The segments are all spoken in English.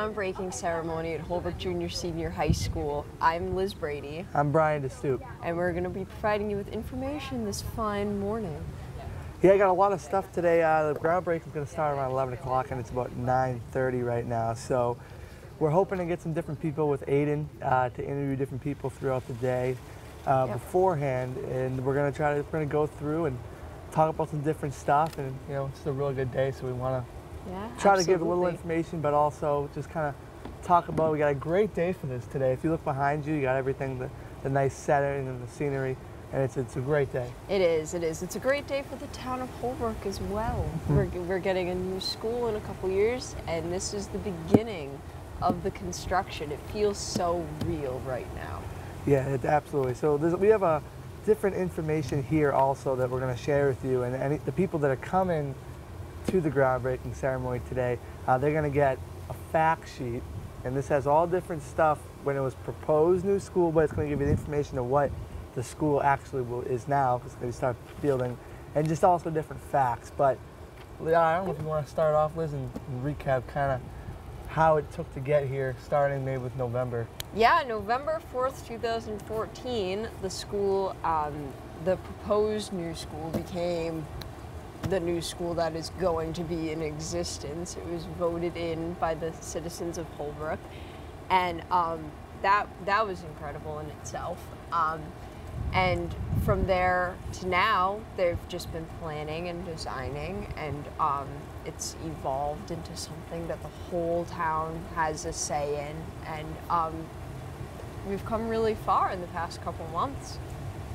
groundbreaking ceremony at Holbrook Junior Senior High School. I'm Liz Brady. I'm Brian DeStoop. And we're going to be providing you with information this fine morning. Yeah, I got a lot of stuff today. The groundbreaking is going to start around 11 o'clock and it's about 9:30 right now. So we're hoping to get some different people with Aiden to interview different people throughout the day beforehand. And we're going to go through and talk about some different stuff. And, you know, it's a really good day, so we want to try to give a little information, but also just kind of talk about, we got a great day for this today. If you look behind you, you got everything, the nice setting and the scenery, and it's a great day. It is. It's a great day for the town of Holbrook as well. We're getting a new school in a couple years, and this is the beginning of the construction. It feels so real right now. Yeah, absolutely. So we have a different information here also that we're going to share with you, and the people that are coming to the groundbreaking ceremony today, they're going to get a fact sheet, and this has all different stuff when it was proposed new school, but it's going to give you the information of what the school actually is now, because they start building, and just also different facts. But I don't know if you want to start off, Liz, and recap kind of how it took to get here, starting maybe with November. Yeah, November 4th, 2014, the school, the proposed new school became the new school that is going to be in existence. It was voted in by the citizens of Holbrook, and that was incredible in itself. And from there to now, they've just been planning and designing, and it's evolved into something that the whole town has a say in, and we've come really far in the past couple months.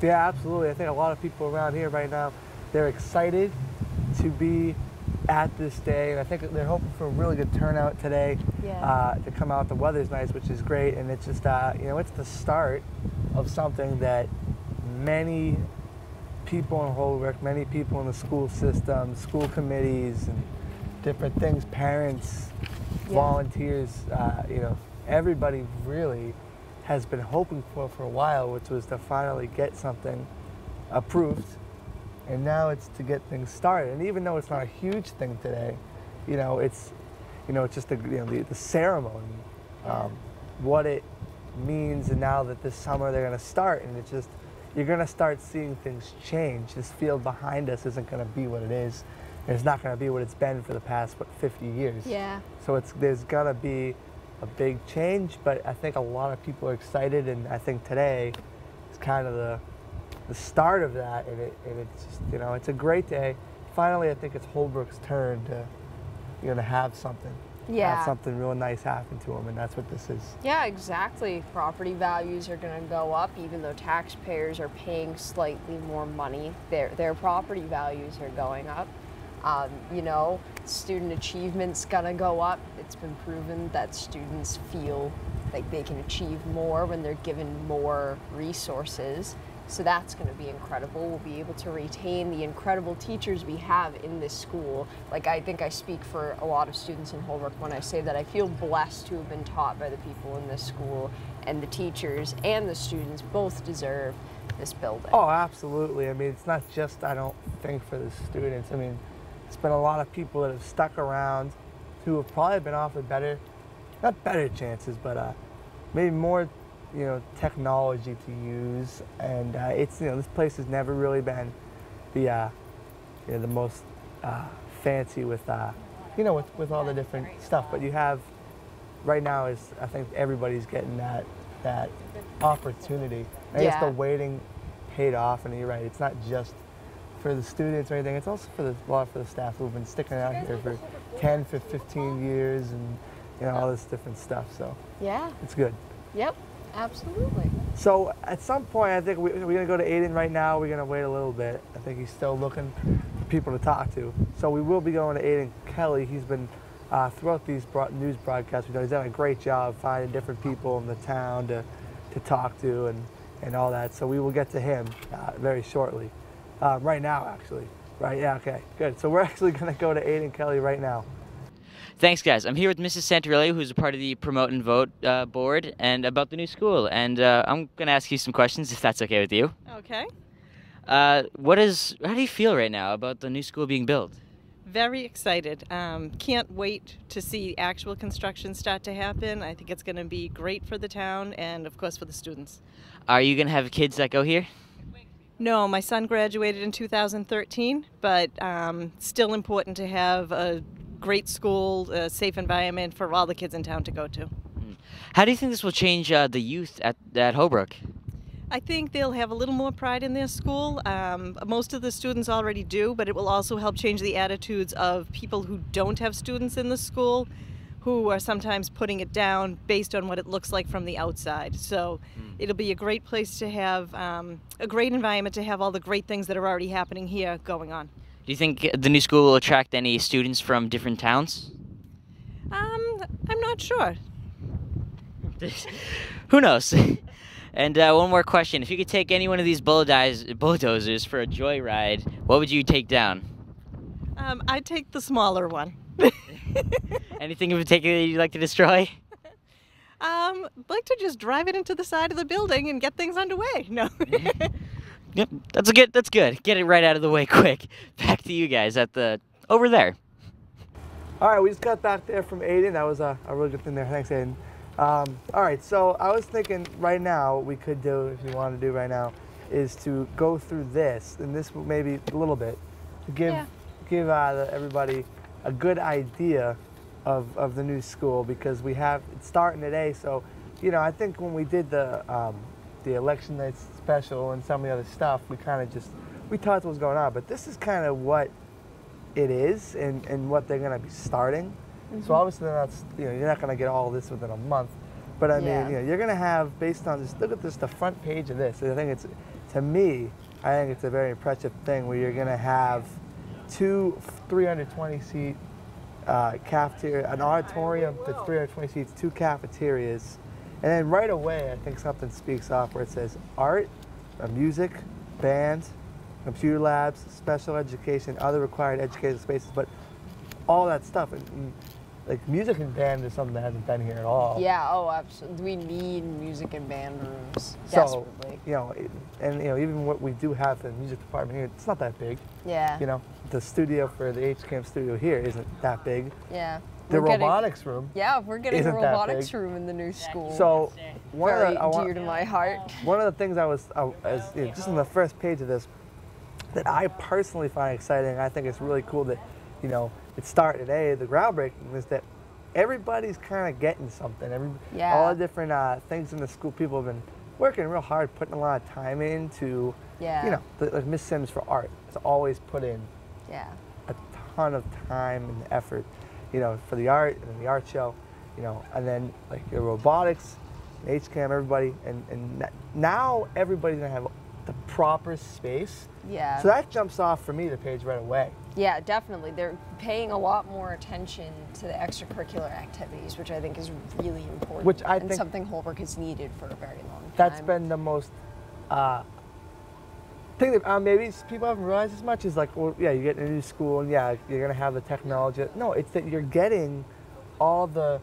Yeah, absolutely. I think a lot of people around here right now, they're excited to be at this day, and I think they're hoping for a really good turnout today to come out. The weather's nice, which is great, and it's just you know, it's the start of something that many people in Holbrook, many people in the school system, school committees, and different things, parents, volunteers, you know, everybody really has been hoping for a while, which was to finally get something approved. And now it's to get things started. And even though it's not a huge thing today, you know, it's just the ceremony, what it means. And now that this summer they're going to start, and it's just, you're going to start seeing things change. This field behind us isn't going to be what it is. It's not going to be what it's been for the past, 50 years. Yeah. So there's going to be a big change, but I think a lot of people are excited, and I think today is kind of the start of that, and it's just, you know, it's a great day. Finally, I think it's Holbrook's turn to have something. Have something real nice happen to them, and that's what this is. Yeah, exactly. Property values are going to go up, even though taxpayers are paying slightly more money. Their property values are going up. You know, student achievement's going to go up. It's been proven that students feel like they can achieve more when they're given more resources. So that's going to be incredible. We'll be able to retain the incredible teachers we have in this school. Like, I think I speak for a lot of students in Holbrook when I say that I feel blessed to have been taught by the people in this school, and the teachers and the students both deserve this building. Oh, absolutely. I mean, it's not just, I don't think, for the students. I mean, it's been a lot of people that have stuck around who have probably been offered not better chances, but maybe more, you know, technology to use, and it's, you know, this place has never really been the you know, the most fancy with you know, with all the different stuff, but you have right now is, I think everybody's getting that opportunity. I guess the waiting paid off, and you're right, it's not just for the students or anything, it's also for a lot for the staff who've been sticking out here for 10 for 15 years, and, you know, all this different stuff, so it's good. Yep. Absolutely. So at some point, I think we're going to go to Aiden right now. We're going to wait a little bit. I think he's still looking for people to talk to. So we will be going to Aiden Kelly. He's been, throughout these news broadcasts, he's done a great job finding different people in the town to talk to and all that. So we will get to him very shortly. Right now, actually. Right, yeah, okay, good. So we're actually going to go to Aiden Kelly right now. Thanks, guys. I'm here with Mrs. Santarelli, who's a part of the Promote and Vote board, and about the new school. And I'm going to ask you some questions, if that's okay with you. Okay. How do you feel right now about the new school being built? Very excited. Can't wait to see actual construction start to happen. I think it's going to be great for the town and, of course, for the students. Are you going to have kids that go here? No, my son graduated in 2013, but still important to have a great school, a safe environment for all the kids in town to go to. How do you think this will change the youth at Holbrook? I think they'll have a little more pride in their school. Most of the students already do, but it will also help change the attitudes of people who don't have students in the school, who are sometimes putting it down based on what it looks like from the outside. So it'll be a great place to have, a great environment to have all the great things that are already happening here going on. Do you think the new school will attract any students from different towns? I'm not sure. Who knows? And one more question. If you could take any one of these bulldozers for a joyride, what would you take down? I'd take the smaller one. Anything in particular you'd like to destroy? I'd like to just drive it into the side of the building and get things underway. No. Yep, that's good. Get it right out of the way quick. Back to you guys over there. All right, we just got back there from Aiden. That was a really good thing there. Thanks, Aiden. All right, so I was thinking right now what we could do, if you want to do right now, is to go through this, and this maybe a little bit, to give everybody a good idea of the new school, because it's starting today. So, you know, I think when we did the election night special and some of the other stuff, we talked what was going on, but this is kind of what it is and what they're going to be starting. So obviously you're not going to get all this within a month, but I mean, you're going to have, based on this, look at this, the front page of this. I think to me, I think it's a very impressive thing where you're going to have two 320-seat cafeteria, an auditorium that's 320 seats, two cafeterias, and then right away, I think something speaks off where it says art, music, band, computer labs, special education, other required educational spaces, but all that stuff. Like music and band is something that hasn't been here at all. Yeah, oh, absolutely. We need music and band rooms, so, desperately. You know, even what we do have in the music department here, it's not that big. Yeah. You know, the studio for the HCAM studio here isn't that big. Yeah. The robotics room. Yeah, we're getting a robotics room in the new school. So, very dear to my heart. One of the things just on the first page of this, that I personally find exciting, I think it's really cool that, you know, it started today, the groundbreaking, is that everybody's kind of getting something. All the different things in the school, people have been working real hard, putting a lot of time into, you know, like Miss Sims for art has always put in a ton of time and effort, you know, for the art and the art show, you know, and then like the robotics, HCAM, everybody, and now everybody's gonna have the proper space. Yeah. So that jumps off for me the page right away. Yeah, definitely. They're paying a lot more attention to the extracurricular activities, which I think is really important. Which I think something Holbrook has needed for a very long time. That's been the most thing that maybe people haven't realized as much is like, well, yeah, you get in a new school and yeah, you're gonna have the technology. No, it's that you're getting all the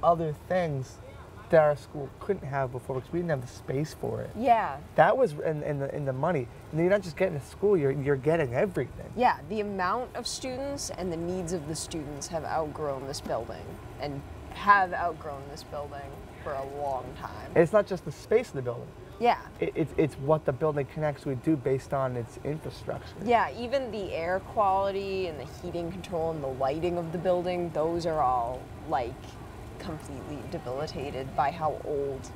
other things that our school couldn't have before because we didn't have the space for it. Yeah. That was in the money. And you're not just getting a school, you're getting everything. Yeah, the amount of students and the needs of the students have outgrown this building for a long time. And it's not just the space of the building. Yeah. It's what the building can actually do based on its infrastructure. Yeah, even the air quality and the heating control and the lighting of the building, those are all like completely debilitated by how old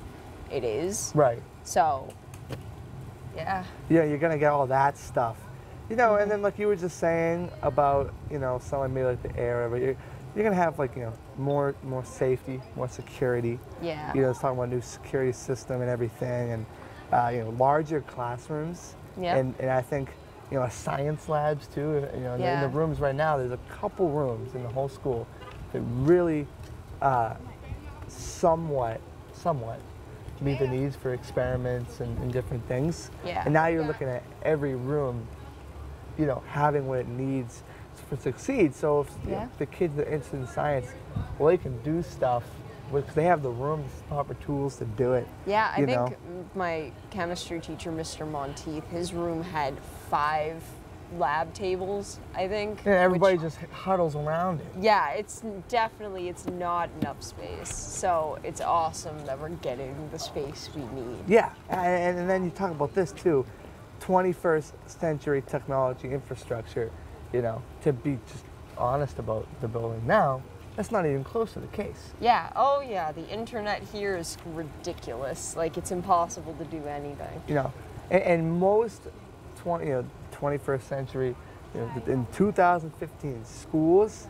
it is. Right. So, yeah. Yeah, you're gonna get all that stuff. You know, and then like you were just saying about, you know, someone maybe like the air, but you're gonna have like, you know, more safety, more security. Yeah. You know, it's talking about a new security system and everything, and you know, larger classrooms. Yeah. And I think, you know, science labs too. You know, in the rooms right now, there's a couple rooms in the whole school that really somewhat meet the needs for experiments and different things. Yeah. And now you're looking at every room, you know, having what it needs to succeed. So if you know, the kids that are interested in science, well, they can do stuff because they have the rooms, proper tools to do it. Yeah, I think my chemistry teacher, Mr. Monteith, his room had 5 lab tables, I think. And everybody just huddles around it. Yeah, it's not enough space. So it's awesome that we're getting the space we need. Yeah, and then you talk about this too, 21st century technology infrastructure, you know, to be just honest about the building now, that's not even close to the case. Yeah, oh yeah, the internet here is ridiculous. Like, it's impossible to do anything. You know, and most 21st century, you know, in 2015, schools,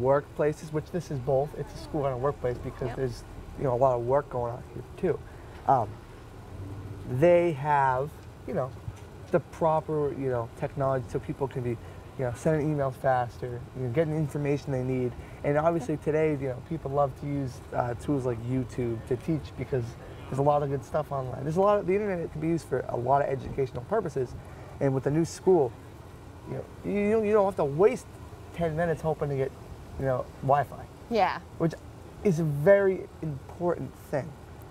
workplaces, which this is both, it's a school and a workplace because there's, you know, a lot of work going on here too. They have, you know, the proper, you know, technology so people can be, you know, sending emails faster, you know, getting the information they need. And obviously today, you know, people love to use tools like YouTube to teach because there's a lot of good stuff online. There's a lot of, the internet can be used for a lot of educational purposes. And with the new school, you know, you don't have to waste 10 minutes hoping to get, you know, Wi-Fi. Yeah. Which is a very important thing.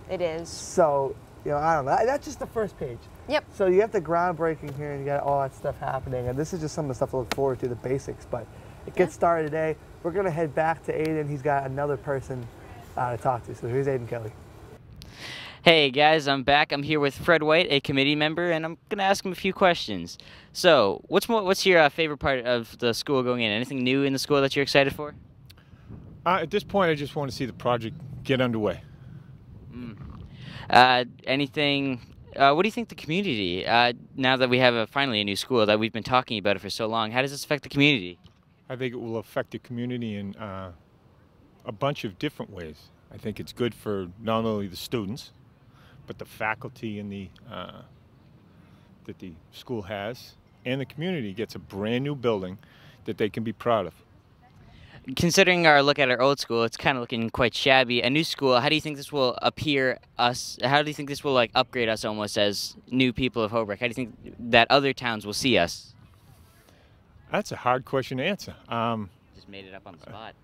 It is. So, you know, I don't know. That's just the first page. Yep. So you have the groundbreaking here, and you got all that stuff happening, and this is just some of the stuff to look forward to, the basics. But it gets started today. We're gonna head back to Aiden. He's got another person to talk to. So here's Aiden Kelly. Hey guys, I'm back. I'm here with Fred White, a committee member, and I'm gonna ask him a few questions. So, what's your favorite part of the school going in? Anything new in the school that you're excited for? At this point, I just want to see the project get underway. Anything? What do you think the community, now that we have finally a new school, that we've been talking about it for so long, how does this affect the community? I think it will affect the community in a bunch of different ways. I think it's good for not only the students, but the faculty and that the school has, and the community gets a brand new building that they can be proud of. Considering our look at our old school, it's kind of looking quite shabby. A new school, how do you think this will how do you think this will like upgrade us almost as new people of Holbrook? How do you think that other towns will see us? That's a hard question to answer. Just made it up on the spot.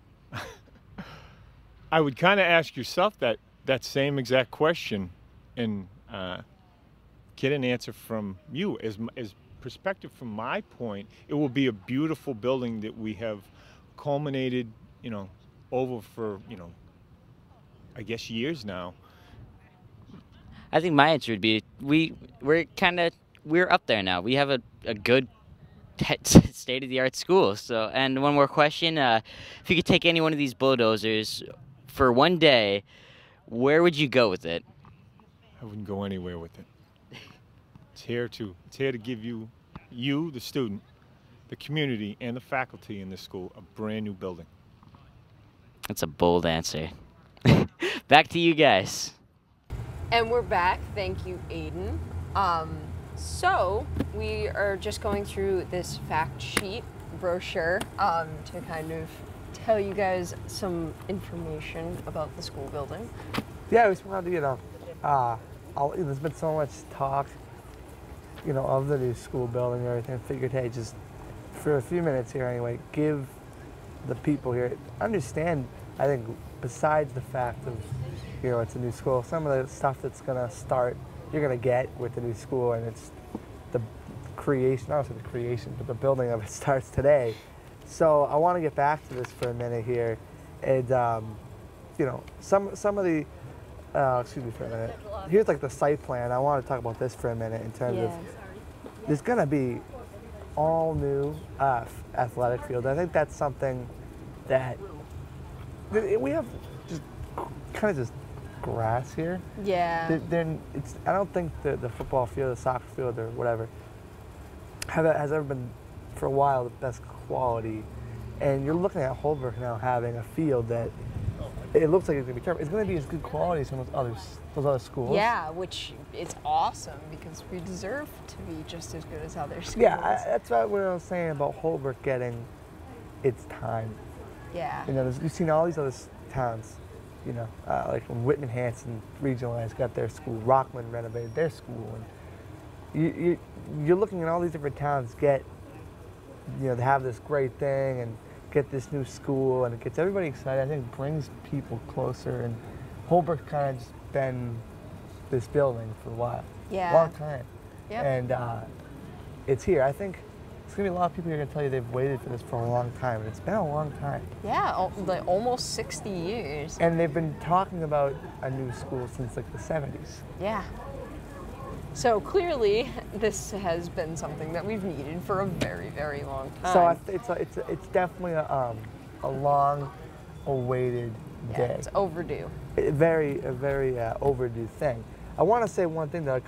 I would kind of ask yourself that same exact question and get an answer from you. As perspective from my point, it will be a beautiful building that we have culminated, you know, over for, you know, I guess years now. I think my answer would be we're up there now. We have a good state-of-the-art school. So, and one more question: if you could take any one of these bulldozers for one day, where would you go with it? I wouldn't go anywhere with it. It's here to give you, the student, the community, and the faculty in this school a brand new building. That's a bold answer. Back to you guys. And we're back. Thank you, Aiden. So we are just going through this fact sheet brochure to kind of tell you guys some information about the school building. Yeah, we just wanted to, you know, there's been so much talk, you know, of the new school building and everything. I figured, hey, just for a few minutes here anyway, give the people here, understand, I think, besides the fact of, you know, it's a new school, some of the stuff that's going to start, you're going to get with the new school, and it's the creation, not the creation, but the building of it starts today. So I want to get back to this for a minute here, and, you know, some of the, excuse me for a minute, here's like the site plan. I want to talk about this for a minute in terms of, there's going to be all new athletic field. I think that's something that we have just kind of just grass here. Yeah. I don't think the football field, the soccer field, or whatever has ever been for a while the best quality. And you're looking at Holbrook now having a field that it looks like it's gonna be terrible. It's gonna be as good quality as some of those other schools. Yeah, which is awesome because we deserve to be just as good as other schools. Yeah, that's what I was saying about Holbrook getting its time. Yeah. You know, you've seen all these other towns, you know, like when Whitman-Hanson regionalized, got their school, Rockland renovated their school, and you're looking at all these different towns get, you know, to have this great thing and get this new school, and it gets everybody excited. I think it brings people closer, and Holbrook's kind of just been this building for a while. Yeah. Long time. Yep. And it's here. I think There's going to be a lot of people who are going to tell you they've waited for this for a long time, and it's been a long time. Yeah, like almost 60 years. And they've been talking about a new school since like the 70s. Yeah. So clearly, this has been something that we've needed for a very, very long time. So it's definitely a long-awaited day. Yeah, it's overdue. A very overdue thing. I want to say one thing that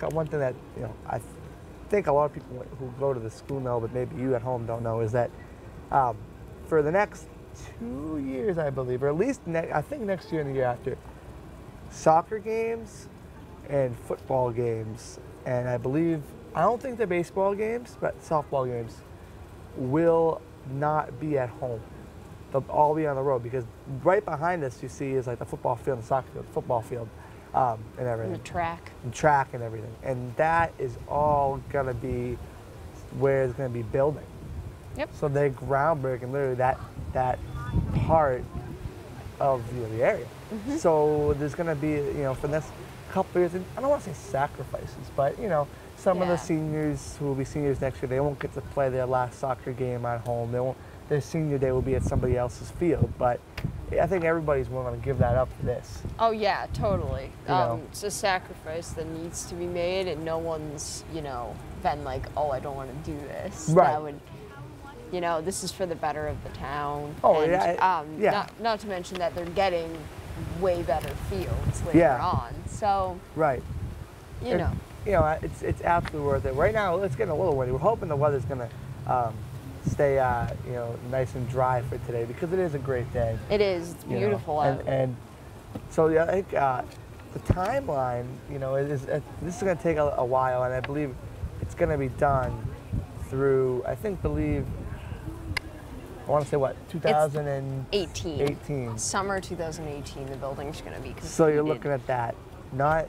you know I think a lot of people who go to the school know, but maybe you at home don't know, is that for the next 2 years, I believe, or at least I think next year and the year after, soccer games and football games, and I don't think they're baseball games, but softball games will not be at home. They'll all be on the road, because right behind us you see is like the football field and soccer field, football field, and everything. And the track. And track and everything. And that is all going to be where it's going to be building. Yep. So they're groundbreaking, literally that part of the area. Mm-hmm. So there's going to be, for the next couple of years, I don't want to say sacrifices, but, some of the seniors who will be seniors next year, they won't get to play their last soccer game at home. Their senior day will be at somebody else's field, but I think everybody's willing to give that up for this. Oh yeah, totally. It's a sacrifice that needs to be made, and no one's, been like, oh, I don't want to do this. Right. That would, this is for the better of the town. Oh, and, yeah. Not to mention that they're getting way better fields later on. So. Right. It's absolutely worth it. Right now, it's getting a little windy. We're hoping the weather's gonna stay, nice and dry for today, because it is a great day. It is. It's beautiful out. And so I think the timeline, this is going to take a while, and I believe it's going to be done through, I want to say what, 2018. 18. Summer 2018, the building's going to be completed. So you're looking at that, not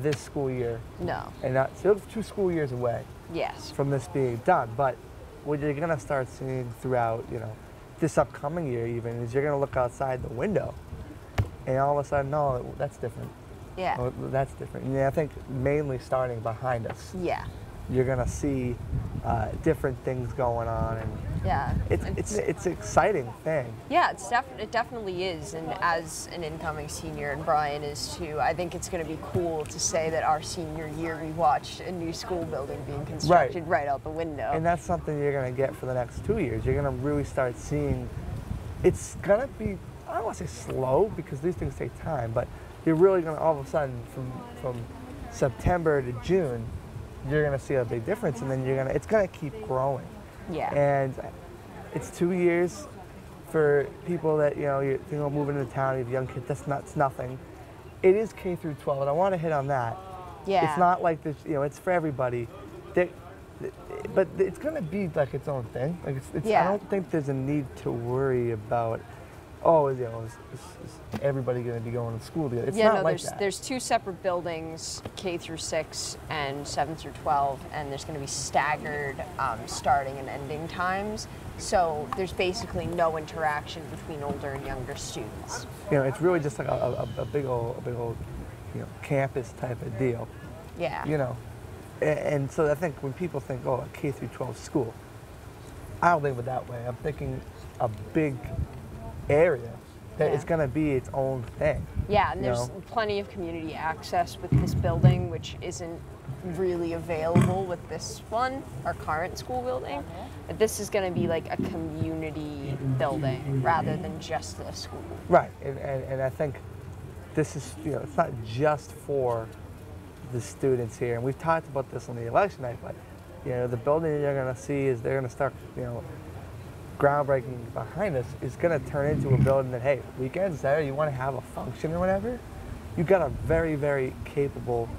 this school year. No. And so it's 2 school years away. Yes. From this being done, but what you're going to start seeing throughout, this upcoming year even, is you're going to look outside the window, and all of a sudden, no, that's different. Yeah. Oh, that's different. And I think mainly starting behind us. Yeah. You're going to see different things going on, and yeah, it's an exciting thing. Yeah, it definitely is, and as an incoming senior, and Brian is too, I think it's going to be cool to say that our senior year we watched a new school building being constructed right out the window. And that's something you're going to get for the next 2 years. You're going to really start seeing, it's going to be, I don't want to say slow, because these things take time, but you're really going to, all of a sudden, from September to June, you're going to see a big difference, and then it's going to keep growing. Yeah. And it's 2 years for people that, you're moving into town, you have young kids, it's nothing. It is K through 12, and I want to hit on that. Yeah. It's not like this, it's for everybody. But it's going to be like its own thing. Like I don't think there's a need to worry about, is everybody going to be going to school together? It's not like that. There's 2 separate buildings, K through 6 and 7 through 12, and there's going to be staggered starting and ending times. So there's basically no interaction between older and younger students. It's really just like a big old, campus type of deal. Yeah. And so I think when people think, a K through 12 school, I don't think of it that way. I'm thinking a big area that it's going to be its own thing. Yeah, and there's plenty of community access with this building, which isn't really available with this one, our current school building. But this is going to be like a community building rather than just a school. Right, and I think this is, it's not just for the students here. And we've talked about this on the election night, but, the building you're going to see is they're going to start, groundbreaking behind us is going to turn into a building that, hey, weekends, Saturday, you want to have a function or whatever, you've got a very, very capable,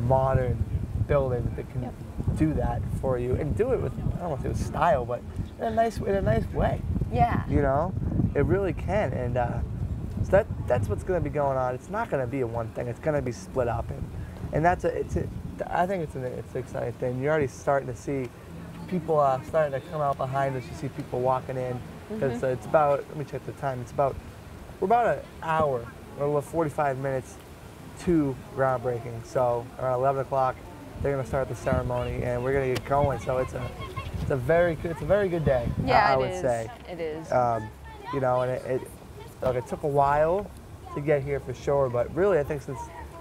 modern building that can do that for you, and do it with, I don't want to say with style, but in a nice way. Yeah. It really can, and so that's what's going to be going on. It's not going to be a one thing. It's going to be split up, and I think it's an exciting thing. You're already starting to see people starting to come out behind us. You see people walking in, because it's about, let me check the time, we're about an hour, or 45 minutes to groundbreaking. So around 11 o'clock, they're going to start the ceremony, and we're going to get going. So it's it's a very good day. Yeah, I would say. It is. You know, and it took a while to get here for sure, but really I think since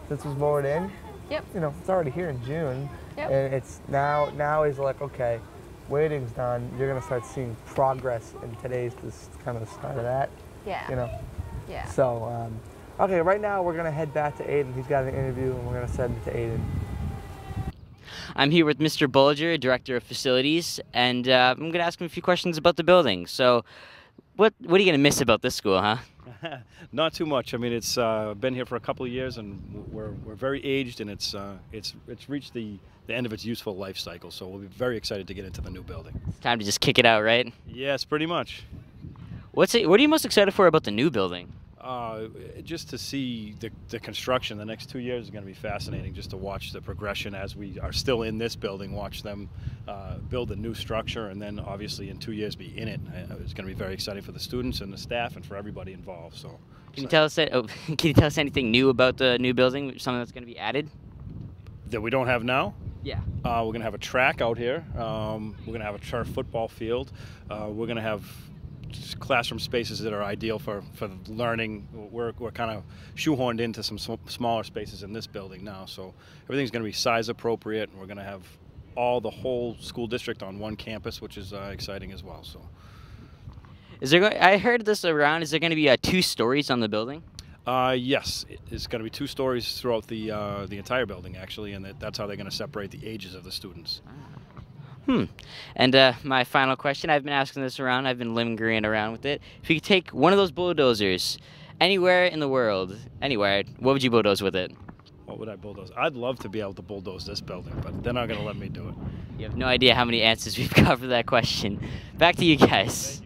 it was voted in, Yep. you know, it's already here in June, Yep. and it's now is like, okay, waiting's done. You're gonna start seeing progress, and today's this kind of the start of that. Yeah. You know. Yeah. So, okay, right now we're gonna head back to Aiden. He's got an interview, and we're gonna send it to Aiden. I'm here with Mr. Bolger, Director of Facilities, and I'm going to ask him a few questions about the building. So, what are you going to miss about this school, huh? Not too much. I mean, it's been here for a couple of years, and we're very aged, and it's reached the end of its useful life cycle. So we'll be very excited to get into the new building. It's time to just kick it out, right? Yes, pretty much. What are you most excited for about the new building? Just to see the construction. The next 2 years is going to be fascinating, just to watch the progression as we are still in this building, watch them build a new structure, and then obviously in 2 years be in it. It's going to be very exciting for the students and the staff and for everybody involved. So, Can you tell us anything new about the new building, something that's going to be added? That we don't have now? Yeah. We're going to have a track out here. We're going to have a turf football field. We're going to have classroom spaces that are ideal for learning. We're kind of shoehorned into some smaller spaces in this building now, so everything's going to be size appropriate, and we're going to have the whole school district on one campus, which is exciting as well. So, I heard this around. Is there going to be 2 stories on the building? Yes, it's going to be 2 stories throughout the entire building, actually, and that's how they're going to separate the ages of the students. And my final question, I've been asking this around, I've been lingering around with it. If you could take one of those bulldozers anywhere in the world, anywhere, what would you bulldoze with it? What would I bulldoze? I'd love to be able to bulldoze this building, but they're not going to let me do it. You have no idea how many answers we've got for that question. Back to you guys.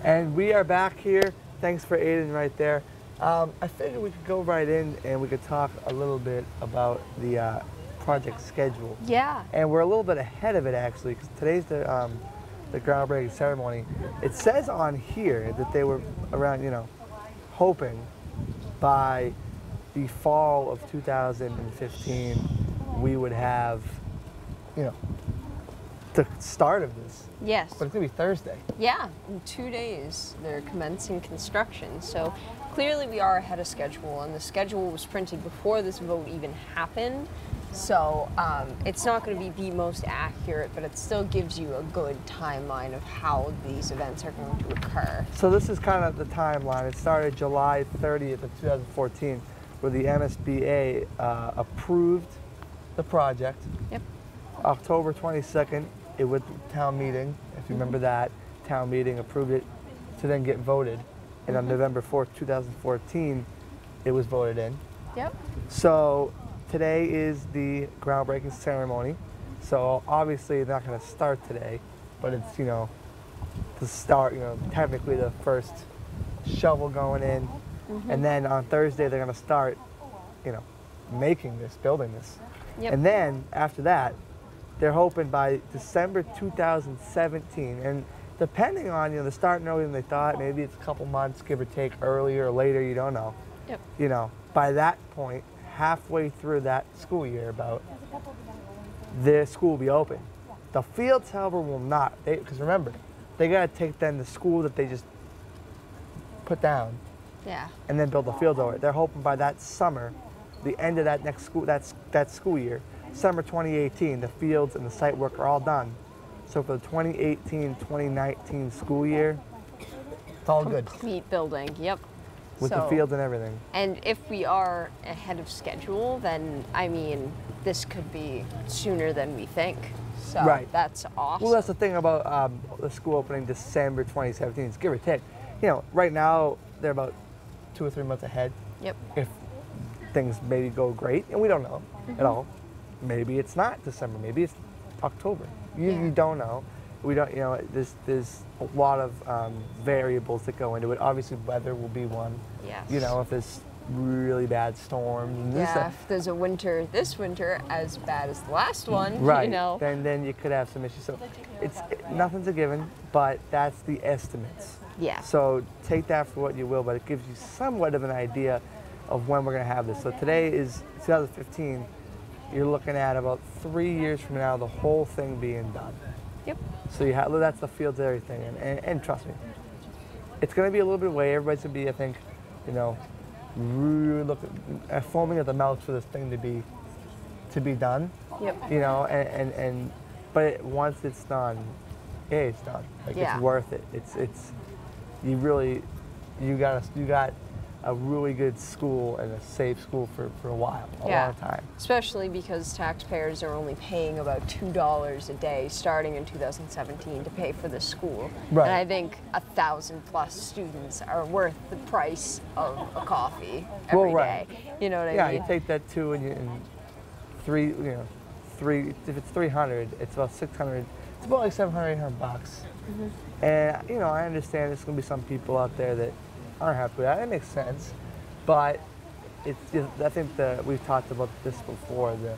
And we are back here. Thanks for Aiden right there. I figured we could go right in and we could talk a little bit about the project schedule. Yeah. And we're a little bit ahead of it actually, because today's the groundbreaking ceremony. It says on here that they were around, you know, hoping by the fall of 2015 we would have, you know, the start of this. Yes. But it's gonna be Thursday. Yeah, in 2 days they're commencing construction. So clearly we are ahead of schedule, and the schedule was printed before this vote even happened. So it's not going to be the most accurate, but it still gives you a good timeline of how these events are going to occur. So this is kind of the timeline. It started July 30th of 2014, where the MSBA approved the project. Yep. October 22nd, it went to town meeting. If you remember that, town meeting approved it to then get voted. And on November 4th, 2014, it was voted in. Yep. So today is the groundbreaking ceremony. So obviously they're not going to start today, but it's, you know, the start, you know, technically the first shovel going in. And then on Thursday they're going to start, you know, making this, building this. Yep. And then after that, they're hoping by December 2017, and depending on, you know, they're starting earlier than they thought, maybe it's a couple months, give or take, earlier or later, you don't know. Yep. You know, by that point, halfway through that school year about, the school will be open. The fields, however, will not, because remember, they got to take then the school that they just put down, Yeah. and then build the fields over it. They're hoping by that summer, the end of that next school, that school year, summer 2018, the fields and the site work are all done. So for the 2018-2019 school year, it's all good Complete building. Yep. with the fields and everything. And if we are ahead of schedule, then I mean, this could be sooner than we think. So Right. that's awesome. Well, that's the thing about the school opening December 2017, it's give or take. You know, right now they're about 2 or 3 months ahead. Yep. If things maybe go great, and we don't know at all. Maybe it's not December, maybe it's October. You don't know. We don't, you know, there's a lot of variables that go into it. Obviously, weather will be one. Yes. You know, if there's really bad storms. And Yeah, if there's a winter, this winter, as bad as the last one, right, you know. then you could have some issues. So nothing's a given, but that's the estimates. Yeah. So take that for what you will, but it gives you somewhat of an idea of when we're going to have this. So today is 2015. You're looking at about 3 years from now, the whole thing being done. Yep. So you have, that's the fields and everything, and trust me, it's going to be a little bit away. Everybody's going to be, I think, you know, really foaming at the mouth for this thing to be done. Yep. You know, but once it's done, it's done. Like it's worth it. It's you got a really good school and a safe school for a while, a long time. Especially because taxpayers are only paying about $2 a day starting in 2017 to pay for the school. Right. And I think 1,000+ students are worth the price of a coffee every day. You know what I mean? Yeah, you take that two and three, if it's 300, it's about 600, it's about like 700, 800 bucks. And, you know, I understand there's going to be some people out there that aren't happy with that. It makes sense. But I think we've talked about this before, the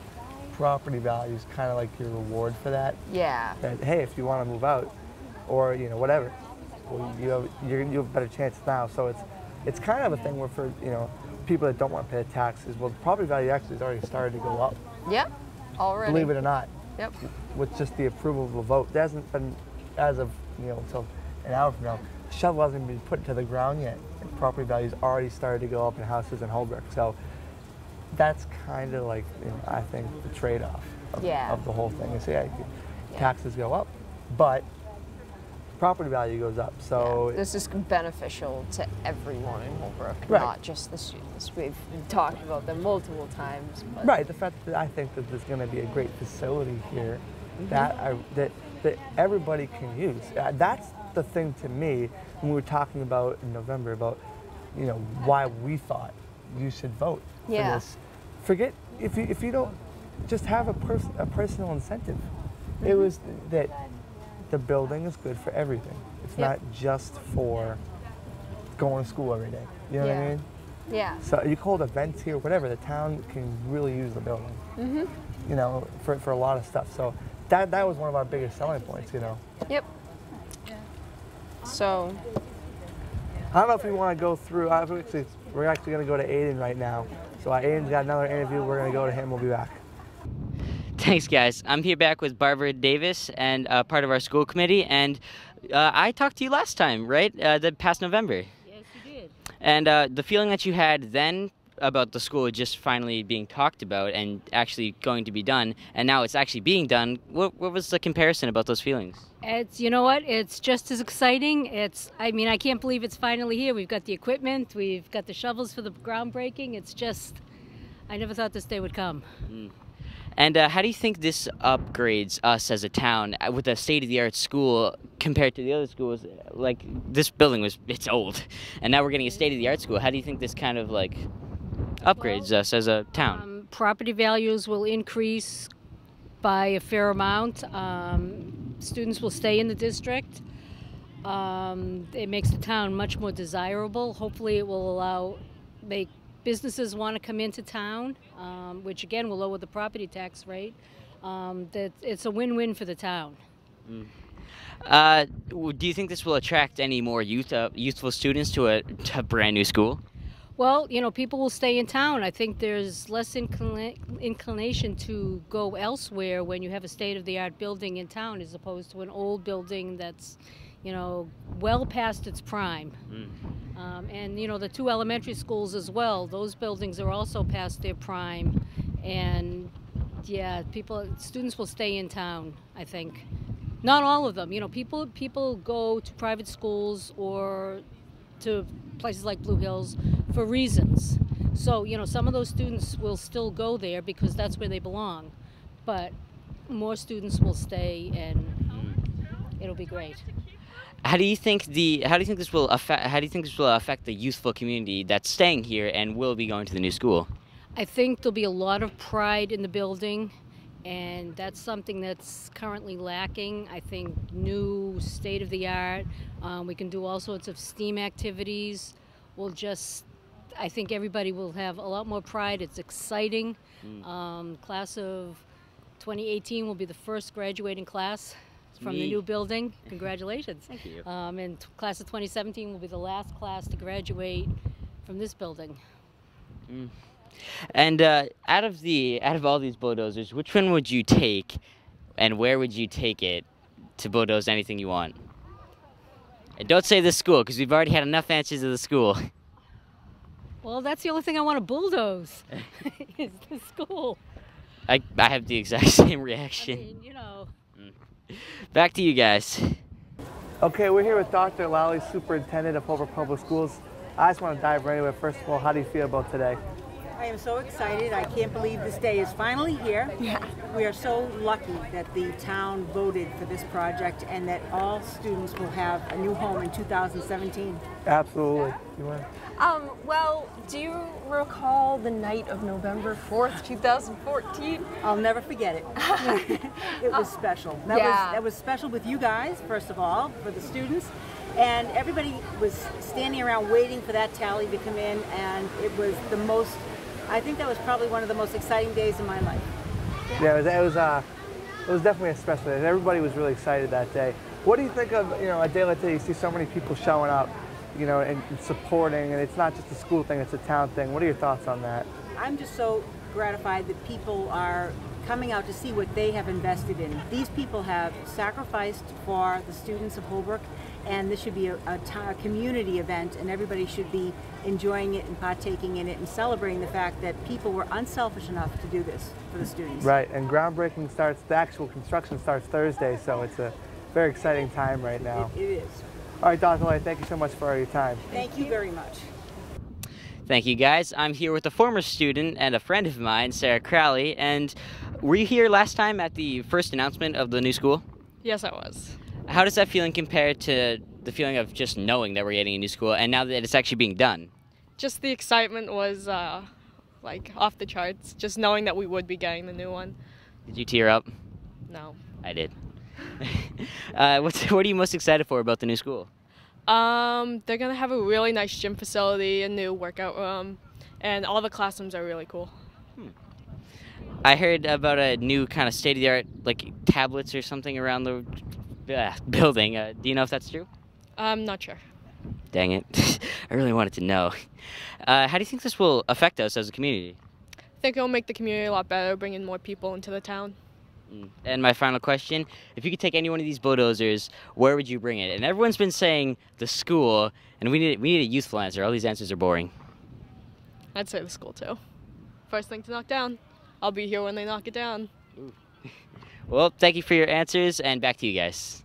property value is kind of like your reward for that. Yeah. That, hey, if you want to move out or, you know, whatever, well, you have a better chance now. So it's kind of a thing where for, you know, people that don't want to pay the taxes, well, the property value actually has already started to go up. Yep, already. Believe it or not. Yep. With just the approval of a vote. There hasn't been, as of, you know, until an hour from now, the shovel hasn't been put to the ground yet. And property values already started to go up in houses in Holbrook. So that's kind of like, you know, I think, the trade-off of the whole thing. Is, taxes go up, but property value goes up. So this is beneficial to everyone in Holbrook, right. not just the students. We've talked about them multiple times. But right. The fact that I think that there's going to be a great facility here that everybody can use. That's the thing to me when we were talking about in November about, you know, why we thought you should vote for this. Forget if you don't just have a personal incentive. It was that the building is good for everything. It's not just for going to school every day. You know what I mean? Yeah. So you hold events here, whatever. The town can really use the building. You know, for a lot of stuff. So that was one of our biggest selling points. You know. Yep. So I don't know if we want to go through. We're actually going to go to Aiden right now. So Aiden's got another interview. We're going to go to him. We'll be back. Thanks, guys. I'm here back with Barbara Davis and part of our school committee. And I talked to you last time, right? The past November. Yes, you did. And the feeling that you had then about the school just finally being talked about and actually going to be done, and now it's actually being done, what was the comparison about those feelings? It's, you know what, it's just as exciting. I mean, I can't believe it's finally here. We've got the equipment, we've got the shovels for the groundbreaking. It's just, I never thought this day would come. And how do you think this upgrades us as a town with a state-of-the-art school compared to the other schools? Like, this building it's old, and now we're getting a state-of-the-art school. How do you think this kind of, like, upgrades us as a town? Property values will increase by a fair amount. Students will stay in the district. It makes the town much more desirable. Hopefully it will make businesses want to come into town, which again will lower the property tax rate. It's a win-win for the town. Do you think this will attract any more youthful students to a brand new school? Well, you know, people will stay in town. I think there's less inclination to go elsewhere when you have a state-of-the-art building in town as opposed to an old building that's, you know, well past its prime. And, you know, the two elementary schools as well, those buildings are also past their prime. And, yeah, students will stay in town, I think. Not all of them. You know, people go to private schools or to places like Blue Hills for reasons. So, you know, some of those students will still go there because that's where they belong. But more students will stay and it'll be great. How do you think this will affect the youthful community that's staying here and will be going to the new school? I think there'll be a lot of pride in the building, and that's something that's currently lacking. I think new state-of-the-art. We can do all sorts of STEAM activities. I think everybody will have a lot more pride. It's exciting. Class of 2018 will be the first graduating class from the new building. Congratulations. Thank you. And class of 2017 will be the last class to graduate from this building. And out of all these bulldozers, which one would you take, and where would you take it to bulldoze anything you want? And don't say the school, because we've already had enough answers of the school. Well, that's the only thing I want to bulldoze is the school. I have the exact same reaction. I mean, you know. Back to you guys. Okay, we're here with Dr. Lally, Superintendent of Holbrook Public Schools. I just want to dive right into it. First of all, how do you feel about today? I am so excited. I can't believe this day is finally here. Yeah. We are so lucky that the town voted for this project and that all students will have a new home in 2017. Absolutely. You want? Well, do you recall the night of November 4th, 2014? I'll never forget it. It was special. That was special with you guys, first of all, for the students. And everybody was standing around waiting for that tally to come in, and it was the most, I think that was probably one of the most exciting days of my life. Yeah, it was definitely a special day. Everybody was really excited that day. What do you think of, a day like today? You see so many people showing up, and supporting, and it's not just a school thing, it's a town thing. What are your thoughts on that? I'm just so gratified that people are coming out to see what they have invested in. These people have sacrificed for the students of Holbrook, and this should be a community event, and everybody should be enjoying it and partaking in it and celebrating the fact that people were unselfish enough to do this for the students. Right, and groundbreaking starts, the actual construction starts Thursday, so it's a very exciting time right now. It is. All right, Dr. Lally, thank you so much for your time. Thank you very much. Thank you, guys. I'm here with a former student and a friend of mine, Sara Crowley, and were you here last time at the first announcement of the new school? Yes, I was. How does that feeling compare to the feeling of just knowing that we're getting a new school and now that it's actually being done? Just the excitement was like off the charts, just knowing that we would be getting the new one. Did you tear up? No. I did. What are you most excited for about the new school? They're going to have a really nice gym facility, a new workout room, and all the classrooms are really cool. I heard about a new kind of state-of-the-art, like, tablets or something around the building. Do you know if that's true? I'm not sure. Dang it. I really wanted to know. How do you think this will affect us as a community? I think it'll make the community a lot better, bring in more people into the town. And my final question, if you could take any one of these bulldozers, where would you bring it? And everyone's been saying the school, and we need a youthful answer. All these answers are boring. I'd say the school, too. First thing to knock down. I'll be here when they knock it down. Well, thank you for your answers, and back to you guys.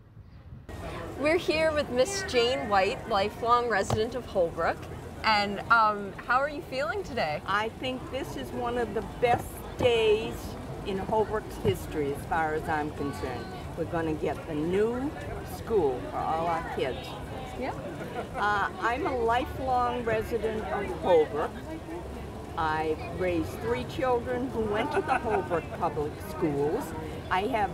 We're here with Miss Jane White, lifelong resident of Holbrook. And how are you feeling today? I think this is one of the best days in Holbrook's history as far as I'm concerned. We're going to get the new school for all our kids. Yeah. I'm a lifelong resident of Holbrook. I raised 3 children who went to the Holbrook Public Schools. I have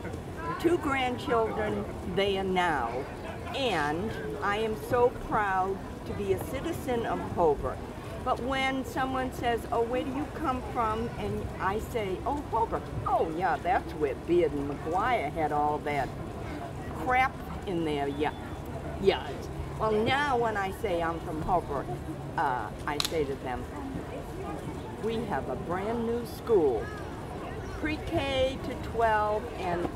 2 grandchildren there now, and I am so proud to be a citizen of Holbrook. But when someone says, oh, where do you come from? And I say, oh, Holbrook. Oh, yeah, that's where Beard and McGuire had all that crap in their yards. Well, now when I say I'm from Holbrook, I say to them, we have a brand new school, pre-K to 12, and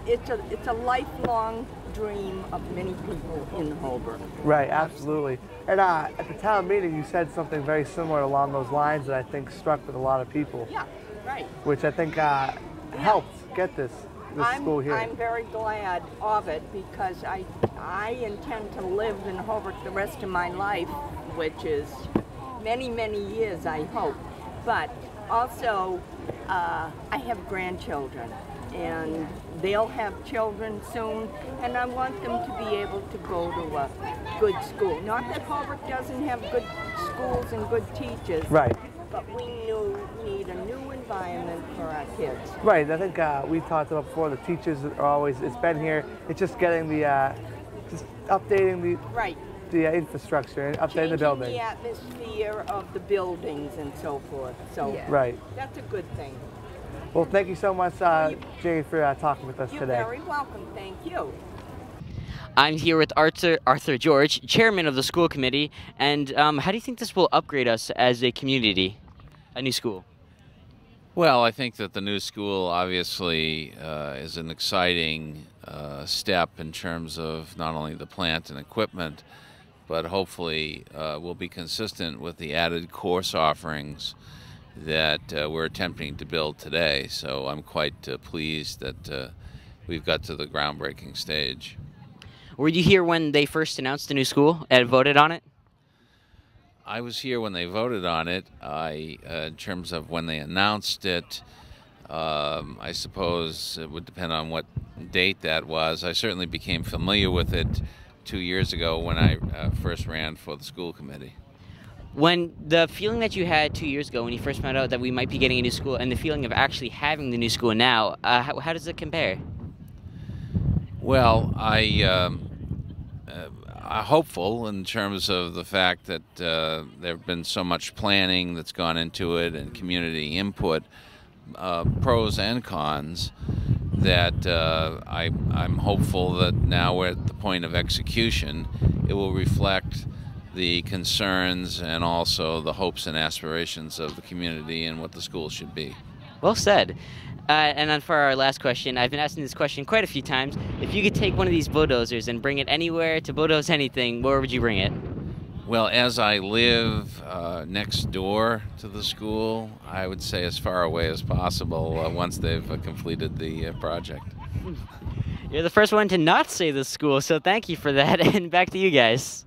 it's a lifelong dream of many people in Holbrook. Right, absolutely. And at the town meeting, you said something very similar along those lines that I think struck with a lot of people. Yeah, right. Which I think helped get this school here. I'm very glad of it because I intend to live in Holbrook the rest of my life, which is many, many years, I hope. But also, I have grandchildren, and they'll have children soon, and I want them to be able to go to a good school. Not that Holbrook doesn't have good schools and good teachers, right? But we need a new environment for our kids. Right. I think we talked about before. The teachers are always. It's been here. It's just getting the, just updating the. Right. The infrastructure and updating the building. The atmosphere of the buildings and so forth. So yeah. Right. That's a good thing. Well, thank you so much, Jane, for talking with us today. You're very welcome. Thank you. I'm here with Arthur George, chairman of the school committee. And how do you think this will upgrade us as a community, a new school? Well, I think that the new school obviously is an exciting step in terms of not only the plant and equipment, but hopefully will be consistent with the added course offerings that we're attempting to build today. So I'm quite pleased that we've got to the groundbreaking stage. Were you here when they first announced the new school and voted on it? I was here when they voted on it. In terms of when they announced it, I suppose it would depend on what date that was. I certainly became familiar with it 2 years ago when I first ran for the school committee. When the feeling that you had 2 years ago when you first found out that we might be getting a new school and the feeling of actually having the new school now, how does it compare? Well, I'm hopeful in terms of the fact that there have been so much planning that's gone into it and community input, pros and cons, that I'm hopeful that now we're at the point of execution. It will reflect the concerns and also the hopes and aspirations of the community and what the school should be. Well said. And then for our last question, I've been asking this question quite a few times. If you could take one of these bulldozers and bring it anywhere to bulldoze anything, where would you bring it? Well, as I live next door to the school, I would say as far away as possible once they've completed the project. You're the first one to not say the school, so thank you for that, and back to you guys.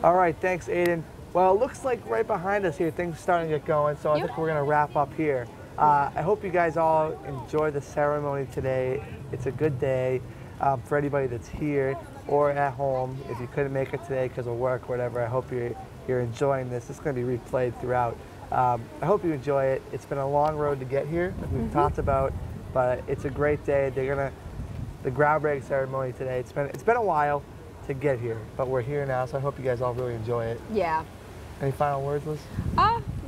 All right, thanks, Aiden. Well, it looks like right behind us here, things are starting to get going, so I think we're going to wrap up here. I hope you guys all enjoy the ceremony today. It's a good day for anybody that's here or at home. If you couldn't make it today because of work or whatever, I hope you're enjoying this. It's going to be replayed throughout. I hope you enjoy it. It's been a long road to get here, like we've talked about, but it's a great day. The groundbreaking ceremony today. It's been a while to get here, but we're here now, so I hope you guys all really enjoy it. Yeah. Any final words, Liz?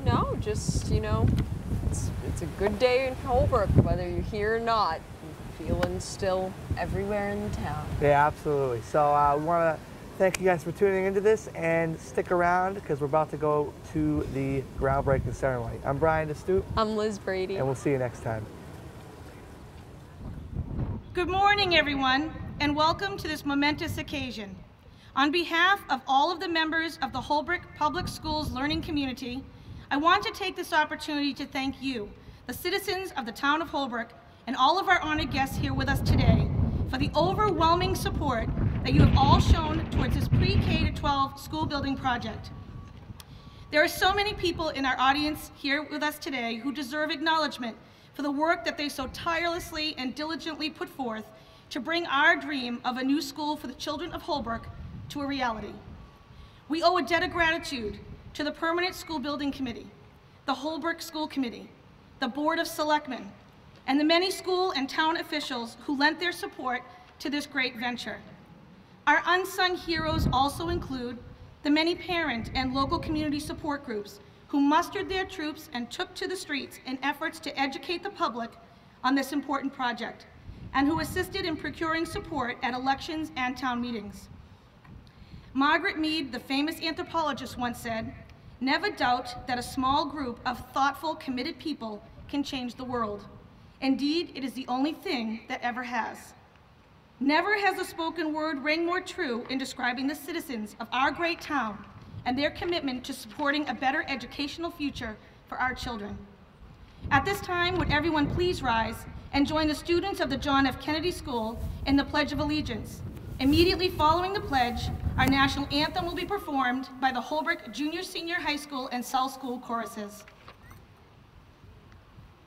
No, just, it's a good day in Holbrook, whether you're here or not. Feeling still everywhere in the town. Yeah, absolutely. So we want to thank you guys for tuning into this and stick around because we're about to go to the groundbreaking ceremony. I'm Brian DeStoop. I'm Liz Brady. And we'll see you next time. Good morning, everyone, and welcome to this momentous occasion. On behalf of all of the members of the Holbrook Public Schools learning community, I want to take this opportunity to thank you, the citizens of the town of Holbrook, and all of our honored guests here with us today for the overwhelming support that you have all shown towards this pre-K-12 school building project. There are so many people in our audience here with us today who deserve acknowledgement for the work that they so tirelessly and diligently put forth to bring our dream of a new school for the children of Holbrook to a reality. We owe a debt of gratitude to the Permanent School Building Committee, the Holbrook School Committee, the Board of Selectmen, and the many school and town officials who lent their support to this great venture. Our unsung heroes also include the many parent and local community support groups who mustered their troops and took to the streets in efforts to educate the public on this important project, and who assisted in procuring support at elections and town meetings. Margaret Mead, the famous anthropologist, once said, "Never doubt that a small group of thoughtful, committed people can change the world. Indeed, it is the only thing that ever has." Never has a spoken word ring more true in describing the citizens of our great town and their commitment to supporting a better educational future for our children. At this time, would everyone please rise and join the students of the John F. Kennedy School in the Pledge of Allegiance. Immediately following the pledge, our national anthem will be performed by the Holbrook Junior Senior High School and South School choruses.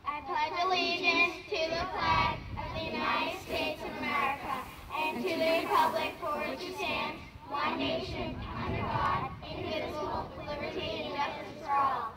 I pledge allegiance to the flag of the United States of America and to the republic for which it stands, one nation, under God, indivisible, with liberty and justice for all.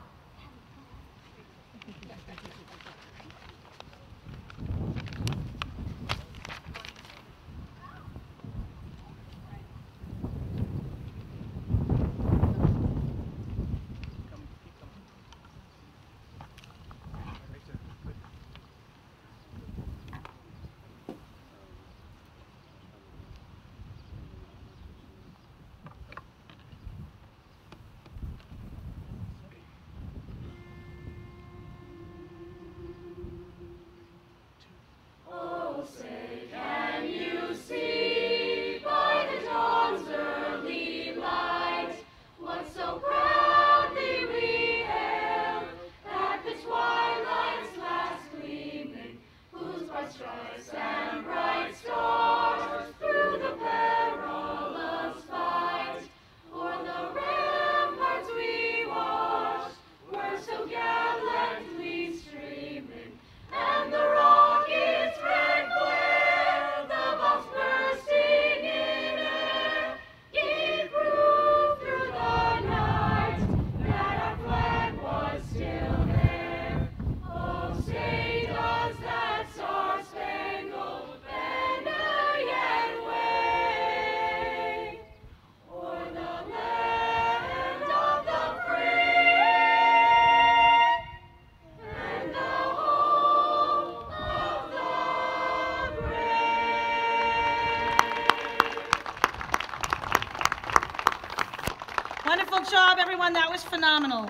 job, everyone. That was phenomenal.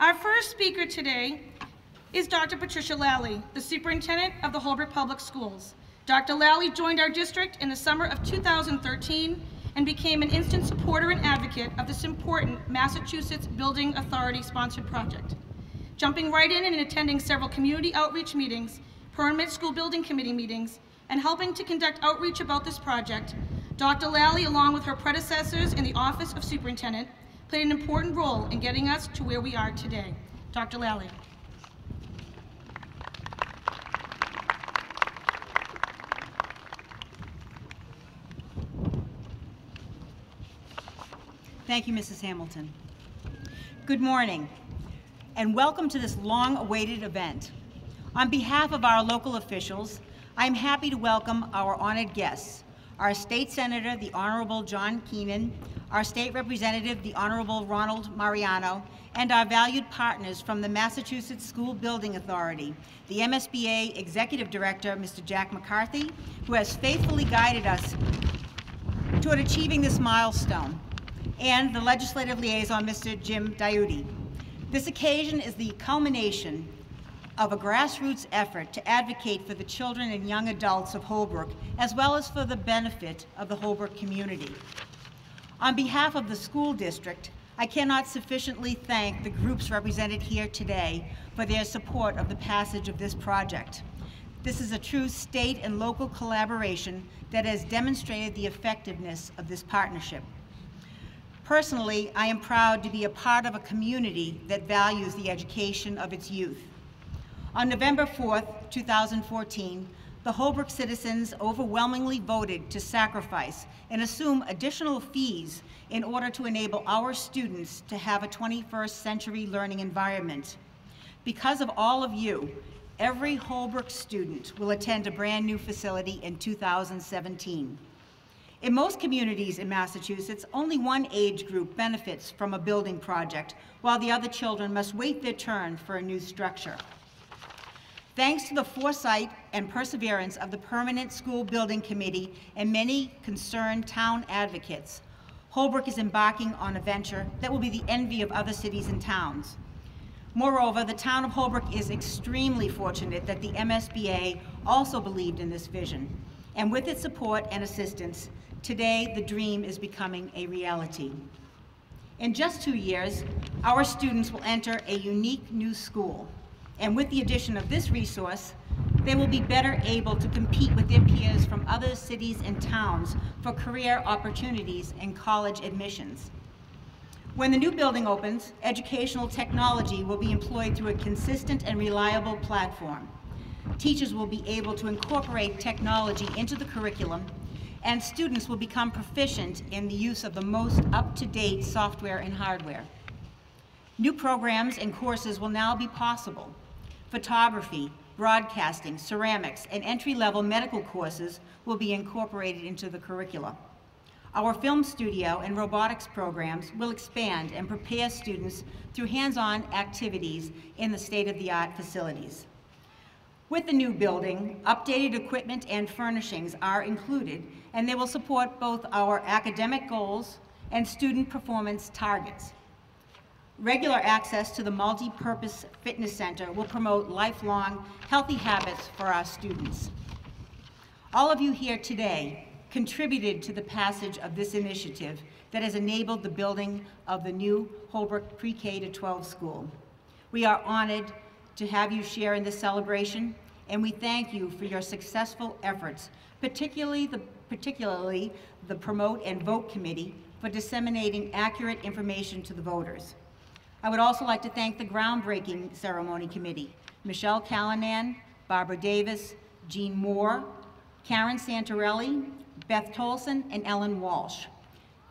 Our first speaker today is Dr. Patricia Lally, the superintendent of the Holbrook Public Schools. Dr. Lally joined our district in the summer of 2013 and became an instant supporter and advocate of this important Massachusetts Building Authority sponsored project. Jumping right in and attending several community outreach meetings, permanent school building committee meetings, and helping to conduct outreach about this project, Dr. Lally, along with her predecessors in the Office of Superintendent, played an important role in getting us to where we are today. Dr. Lally. Thank you, Mrs. Hamilton. Good morning, and welcome to this long-awaited event. On behalf of our local officials, I am happy to welcome our honored guests, our State Senator, the Honorable John Keenan, our State Representative, the Honorable Ronald Mariano, and our valued partners from the Massachusetts School Building Authority, the MSBA Executive Director, Mr. Jack McCarthy, who has faithfully guided us toward achieving this milestone, and the Legislative Liaison, Mr. Jim Diuti. This occasion is the culmination of a grassroots effort to advocate for the children and young adults of Holbrook, as well as for the benefit of the Holbrook community. On behalf of the school district, I cannot sufficiently thank the groups represented here today for their support of the passage of this project. This is a true state and local collaboration that has demonstrated the effectiveness of this partnership. Personally, I am proud to be a part of a community that values the education of its youth. On November 4th, 2014, the Holbrook citizens overwhelmingly voted to sacrifice and assume additional fees in order to enable our students to have a 21st century learning environment. Because of all of you, every Holbrook student will attend a brand new facility in 2017. In most communities in Massachusetts, only one age group benefits from a building project, while the other children must wait their turn for a new structure. Thanks to the foresight and perseverance of the Permanent School Building Committee and many concerned town advocates, Holbrook is embarking on a venture that will be the envy of other cities and towns. Moreover, the town of Holbrook is extremely fortunate that the MSBA also believed in this vision. And with its support and assistance, today the dream is becoming a reality. In just 2 years, our students will enter a unique new school. And with the addition of this resource, they will be better able to compete with their peers from other cities and towns for career opportunities and college admissions. When the new building opens, educational technology will be employed through a consistent and reliable platform. Teachers will be able to incorporate technology into the curriculum, and students will become proficient in the use of the most up-to-date software and hardware. New programs and courses will now be possible. Photography, broadcasting, ceramics, and entry-level medical courses will be incorporated into the curricula. Our film studio and robotics programs will expand and prepare students through hands-on activities in the state-of-the-art facilities. With the new building, updated equipment and furnishings are included, and they will support both our academic goals and student performance targets. Regular access to the multi-purpose fitness center will promote lifelong healthy habits for our students. All of you here today contributed to the passage of this initiative that has enabled the building of the new Holbrook Pre-K-12 school. We are honored to have you share in this celebration, and we thank you for your successful efforts, particularly the Promote and Vote Committee for disseminating accurate information to the voters. I would also like to thank the Groundbreaking Ceremony Committee, Michelle Callanan, Barbara Davis, Jean Moore, Karen Santorelli, Beth Tolson, and Ellen Walsh.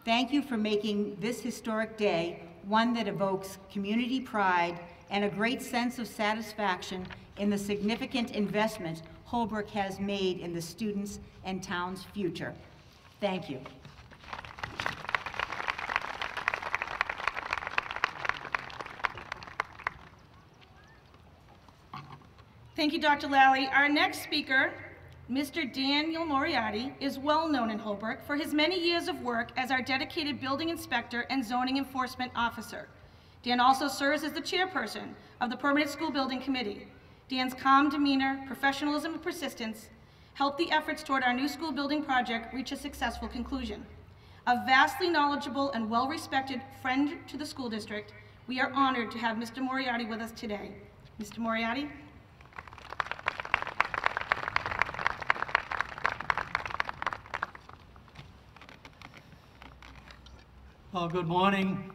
Thank you for making this historic day one that evokes community pride and a great sense of satisfaction in the significant investment Holbrook has made in the students' and town's future. Thank you. Thank you, Dr. Lally. Our next speaker Mr. Daniel Moriarty is well known in Holbrook for his many years of work as our dedicated building inspector and zoning enforcement officer. Dan also serves as the chairperson of the Permanent School Building Committee. Dan's calm demeanor, professionalism, and persistence helped the efforts toward our new school building project reach a successful conclusion. A vastly knowledgeable and well-respected friend to the school district, we are honored to have Mr. Moriarty with us today. Mr. Moriarty. Well, good morning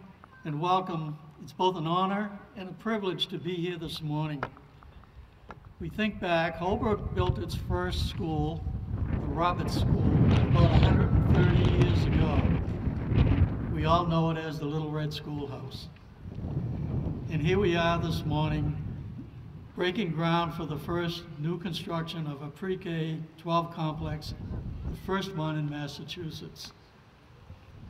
and welcome. It's both an honor and a privilege to be here this morning. We think back, Holbrook built its first school, the Roberts School, about 130 years ago. We all know it as the Little Red Schoolhouse. And here we are this morning, breaking ground for the first new construction of a PreK-12 complex, the first one in Massachusetts.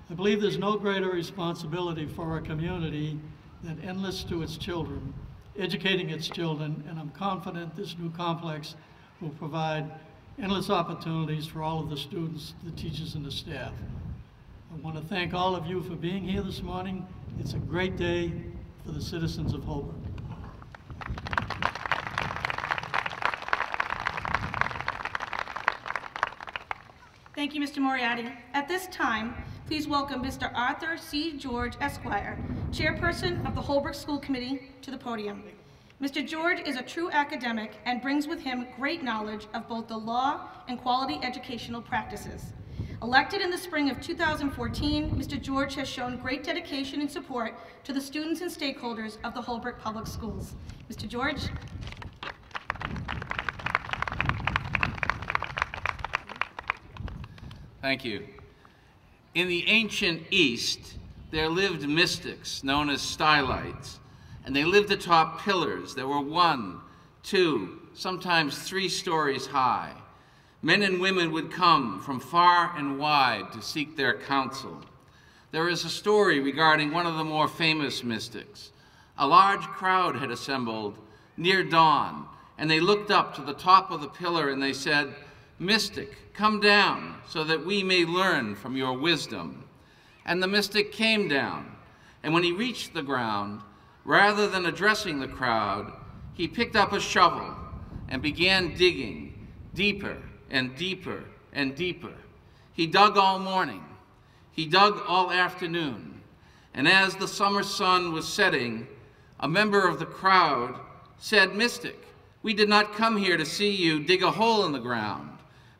I believe there's no greater responsibility for our community than endless to its children, educating its children, and I'm confident this new complex will provide endless opportunities for all of the students, the teachers, and the staff. I want to thank all of you for being here this morning. It's a great day for the citizens of Holbrook. Thank you, Mr. Moriarty. At this time, please welcome Mr. Arthur C. George, Esquire, Chairperson of the Holbrook School Committee, to the podium. Mr. George is a true academic and brings with him great knowledge of both the law and quality educational practices. Elected in the spring of 2014, Mr. George has shown great dedication and support to the students and stakeholders of the Holbrook Public Schools. Mr. George. Thank you. In the ancient East, there lived mystics known as stylites, and they lived atop pillars that were 1, 2, sometimes 3 stories high. Men and women would come from far and wide to seek their counsel. There is a story regarding one of the more famous mystics. A large crowd had assembled near dawn, and they looked up to the top of the pillar and they said, "Mystic, come down so that we may learn from your wisdom." And the mystic came down, and when he reached the ground, rather than addressing the crowd, he picked up a shovel and began digging deeper and deeper and deeper. He dug all morning. He dug all afternoon. And as the summer sun was setting, a member of the crowd said, "Mystic, we did not come here to see you dig a hole in the ground.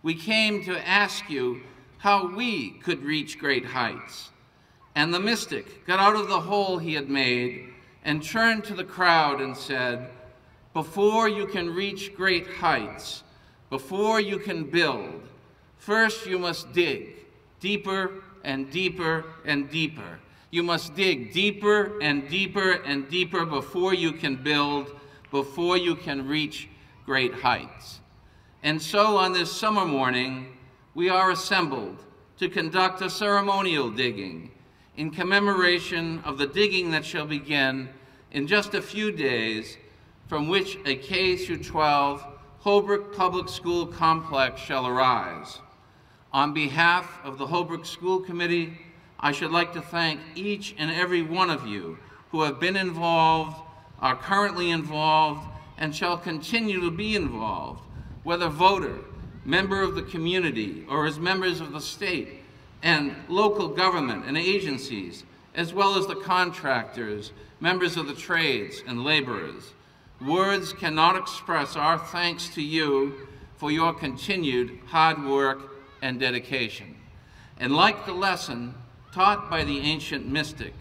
We came to ask you how we could reach great heights." And the mystic got out of the hole he had made and turned to the crowd and said, "Before you can reach great heights, before you can build, first you must dig deeper and deeper and deeper. You must dig deeper and deeper and deeper before you can build, before you can reach great heights." And so on this summer morning, we are assembled to conduct a ceremonial digging in commemoration of the digging that shall begin in just a few days, from which a K-12 Holbrook Public School complex shall arise. On behalf of the Holbrook School Committee, I should like to thank each and every one of you who have been involved, are currently involved, and shall continue to be involved, whether voter, member of the community, or as members of the state and local government and agencies, as well as the contractors, members of the trades and laborers. Words cannot express our thanks to you for your continued hard work and dedication. And like the lesson taught by the ancient mystic,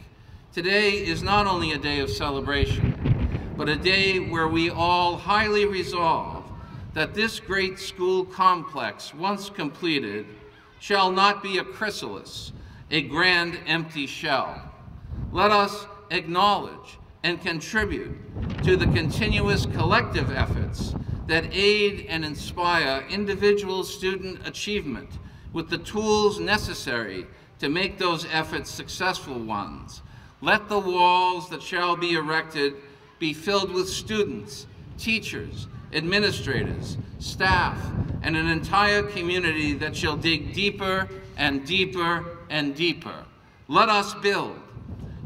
today is not only a day of celebration, but a day where we all highly resolve that this great school complex, once completed, shall not be a chrysalis, a grand empty shell. Let us acknowledge and contribute to the continuous collective efforts that aid and inspire individual student achievement with the tools necessary to make those efforts successful ones. Let the walls that shall be erected be filled with students, teachers, administrators, staff, and an entire community that shall dig deeper and deeper and deeper. Let us build.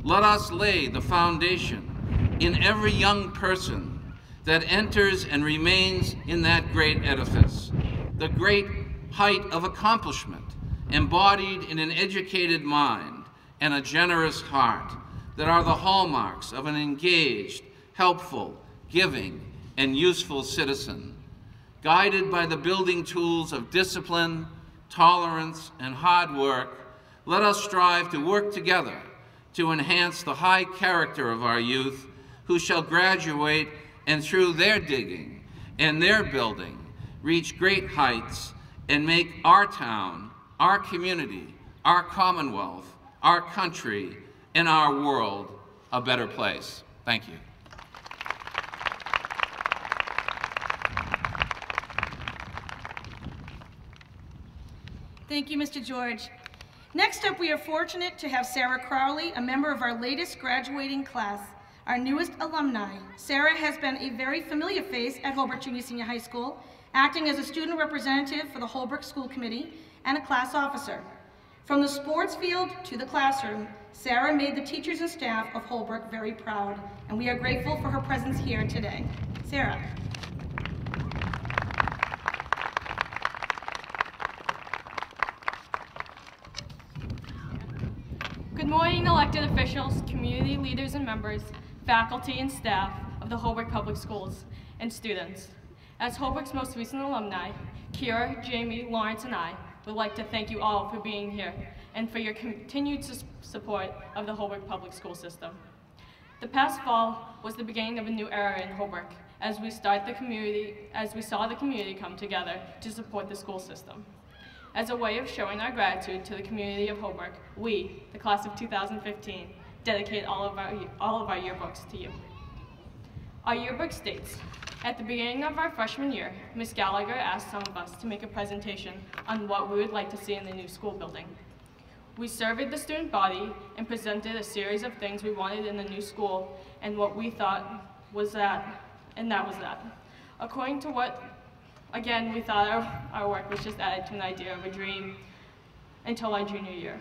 Let us lay the foundation in every young person that enters and remains in that great edifice, the great height of accomplishment embodied in an educated mind and a generous heart that are the hallmarks of an engaged, helpful, giving, and useful citizen. Guided by the building tools of discipline, tolerance, and hard work, let us strive to work together to enhance the high character of our youth who shall graduate and through their digging and their building reach great heights and make our town, our community, our commonwealth, our country, and our world a better place. Thank you. Thank you, Mr. George. Next up, we are fortunate to have Sara Crowley, a member of our latest graduating class, our newest alumni. Sara has been a very familiar face at Holbrook Junior Senior High School, acting as a student representative for the Holbrook School Committee and a class officer. From the sports field to the classroom, Sara made the teachers and staff of Holbrook very proud, and we are grateful for her presence here today. Sara. Good morning, elected officials, community leaders and members, faculty and staff of the Holbrook Public Schools, and students. As Holbrook's most recent alumni, Kira, Jamie, Lawrence, and I would like to thank you all for being here and for your continued support of the Holbrook Public School system. The past fall was the beginning of a new era in Holbrook as we saw the community come together to support the school system. As a way of showing our gratitude to the community of Holbrook, we, the class of 2015, dedicate all of our yearbooks to you. Our yearbook states, at the beginning of our freshman year, Ms. Gallagher asked some of us to make a presentation on what we would like to see in the new school building. We surveyed the student body and presented a series of things we wanted in the new school and what we thought was that, and that was that. According to what, again, we thought our work was just added to an idea of a dream until our junior year.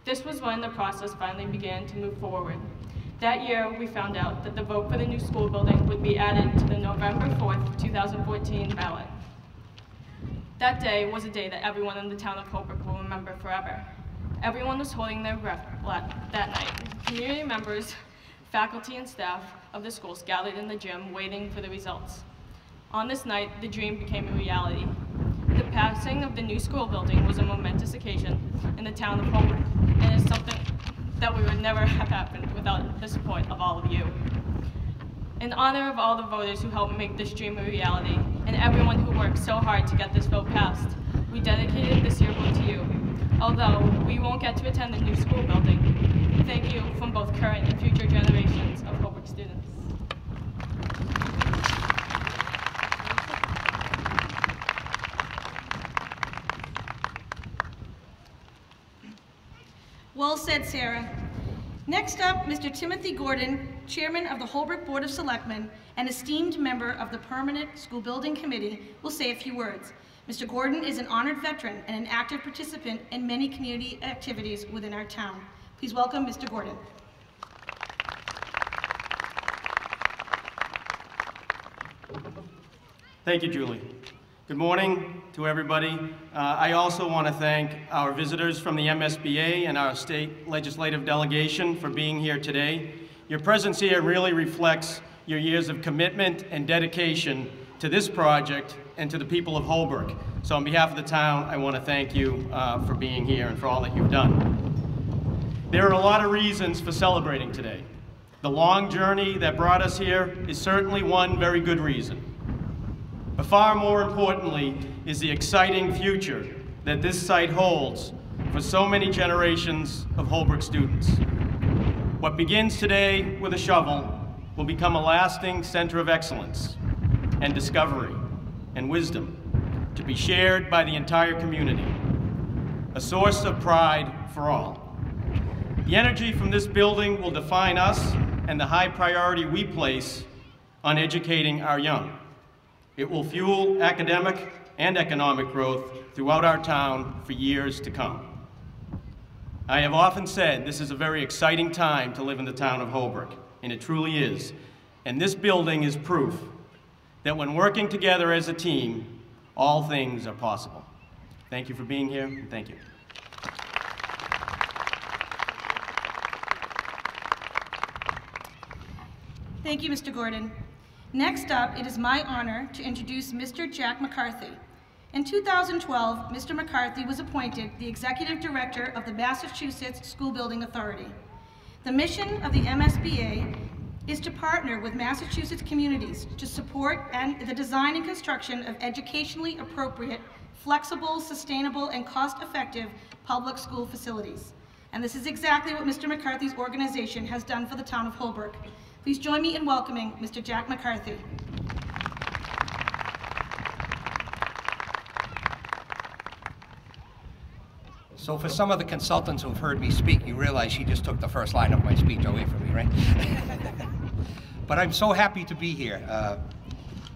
This was when the process finally began to move forward. That year, we found out that the vote for the new school building would be added to the November 4th, 2014 ballot. That day was a day that everyone in the town of Holbrook will remember forever. Everyone was holding their breath that night. Community members, faculty, and staff of the schools gathered in the gym waiting for the results. On this night, the dream became a reality. The passing of the new school building was a momentous occasion in the town of Holbrook, and is something that we would never have happened without the support of all of you. In honor of all the voters who helped make this dream a reality, and everyone who worked so hard to get this vote passed, we dedicated this yearbook to you. Although we won't get to attend the new school building, thank you from both current and future generations of Holbrook students. Well said, Sara. Next up, Mr. Timothy Gordon, Chairman of the Holbrook Board of Selectmen and esteemed member of the Permanent School Building Committee, will say a few words. Mr. Gordon is an honored veteran and an active participant in many community activities within our town. Please welcome Mr. Gordon. Thank you, Julie. Good morning to everybody. I also want to thank our visitors from the MSBA and our state legislative delegation for being here today. Your presence here really reflects your years of commitment and dedication to this project and to the people of Holbrook. So on behalf of the town, I want to thank you for being here and for all that you've done. There are a lot of reasons for celebrating today. The long journey that brought us here is certainly one very good reason. But far more importantly is the exciting future that this site holds for so many generations of Holbrook students. What begins today with a shovel will become a lasting center of excellence and discovery and wisdom to be shared by the entire community, a source of pride for all. The energy from this building will define us and the high priority we place on educating our young. It will fuel academic and economic growth throughout our town for years to come. I have often said this is a very exciting time to live in the town of Holbrook, and it truly is. And this building is proof that when working together as a team, all things are possible. Thank you for being here, and thank you. Thank you, Mr. Gordon. Next up, it is my honor to introduce Mr. Jack McCarthy. In 2012, Mr. McCarthy was appointed the Executive Director of the Massachusetts School Building Authority. The mission of the MSBA is to partner with Massachusetts communities to support the design and construction of educationally appropriate, flexible, sustainable, and cost-effective public school facilities. And this is exactly what Mr. McCarthy's organization has done for the town of Holbrook. Please join me in welcoming Mr. Jack McCarthy. So for some of the consultants who've heard me speak, you realize she just took the first line of my speech away from me, right? But I'm so happy to be here.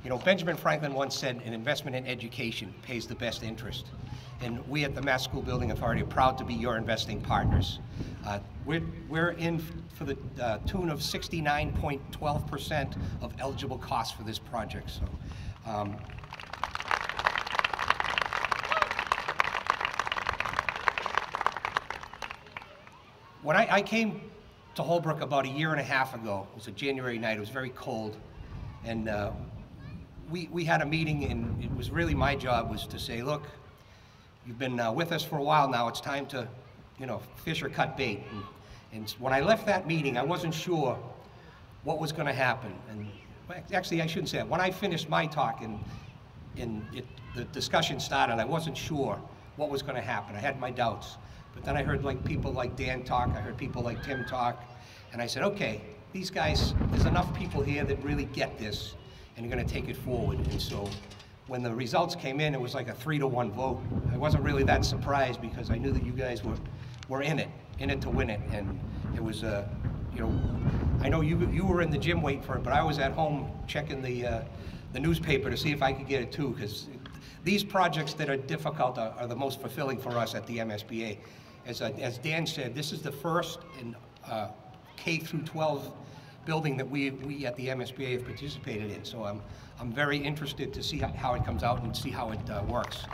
You know, Benjamin Franklin once said, an investment in education pays the best interest. And we at the Mass School Building Authority are proud to be your investing partners. We're in for the tune of 69.12% of eligible costs for this project. So, when I came to Holbrook about a year and a half ago, it was a January night, it was very cold, and we had a meeting, and it was really my job was to say, look, you've been with us for a while now, it's time to, you know, fish or cut bait. And when I left that meeting, I wasn't sure what was going to happen. And actually, I shouldn't say that. When I finished my talk and the discussion started, I wasn't sure what was going to happen. I had my doubts. But then I heard people like Dan talk, I heard people like Tim talk, and I said, okay, these guys, there's enough people here that really get this and are going to take it forward. And so when the results came in, it was like a 3-to-1 vote. I wasn't really that surprised because I knew that you guys were in it to win it. And it was, you know, I know you were in the gym waiting for it, but I was at home checking the newspaper to see if I could get it too, because these projects that are difficult are the most fulfilling for us at the MSBA. As Dan said, this is the first in K-12 building that we at the MSBA have participated in. So I'm very interested to see how it comes out and see how it works.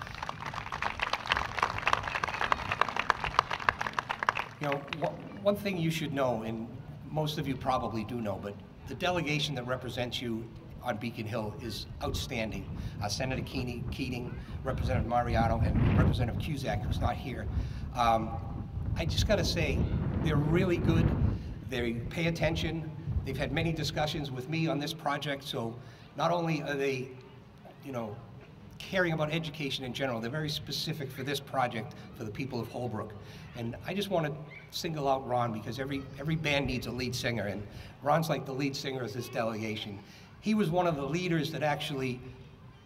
You know, one thing you should know, and most of you probably do know, but the delegation that represents you on Beacon Hill is outstanding. Senator Keating, Representative Mariano, and Representative Cusack, who's not here. I just got to say, they're really good. They pay attention. They've had many discussions with me on this project, so not only are they, you know, caring about education in general, they're very specific for this project for the people of Holbrook. And I just want to single out Ron, because every band needs a lead singer, and Ron's like the lead singer of this delegation. He was one of the leaders that actually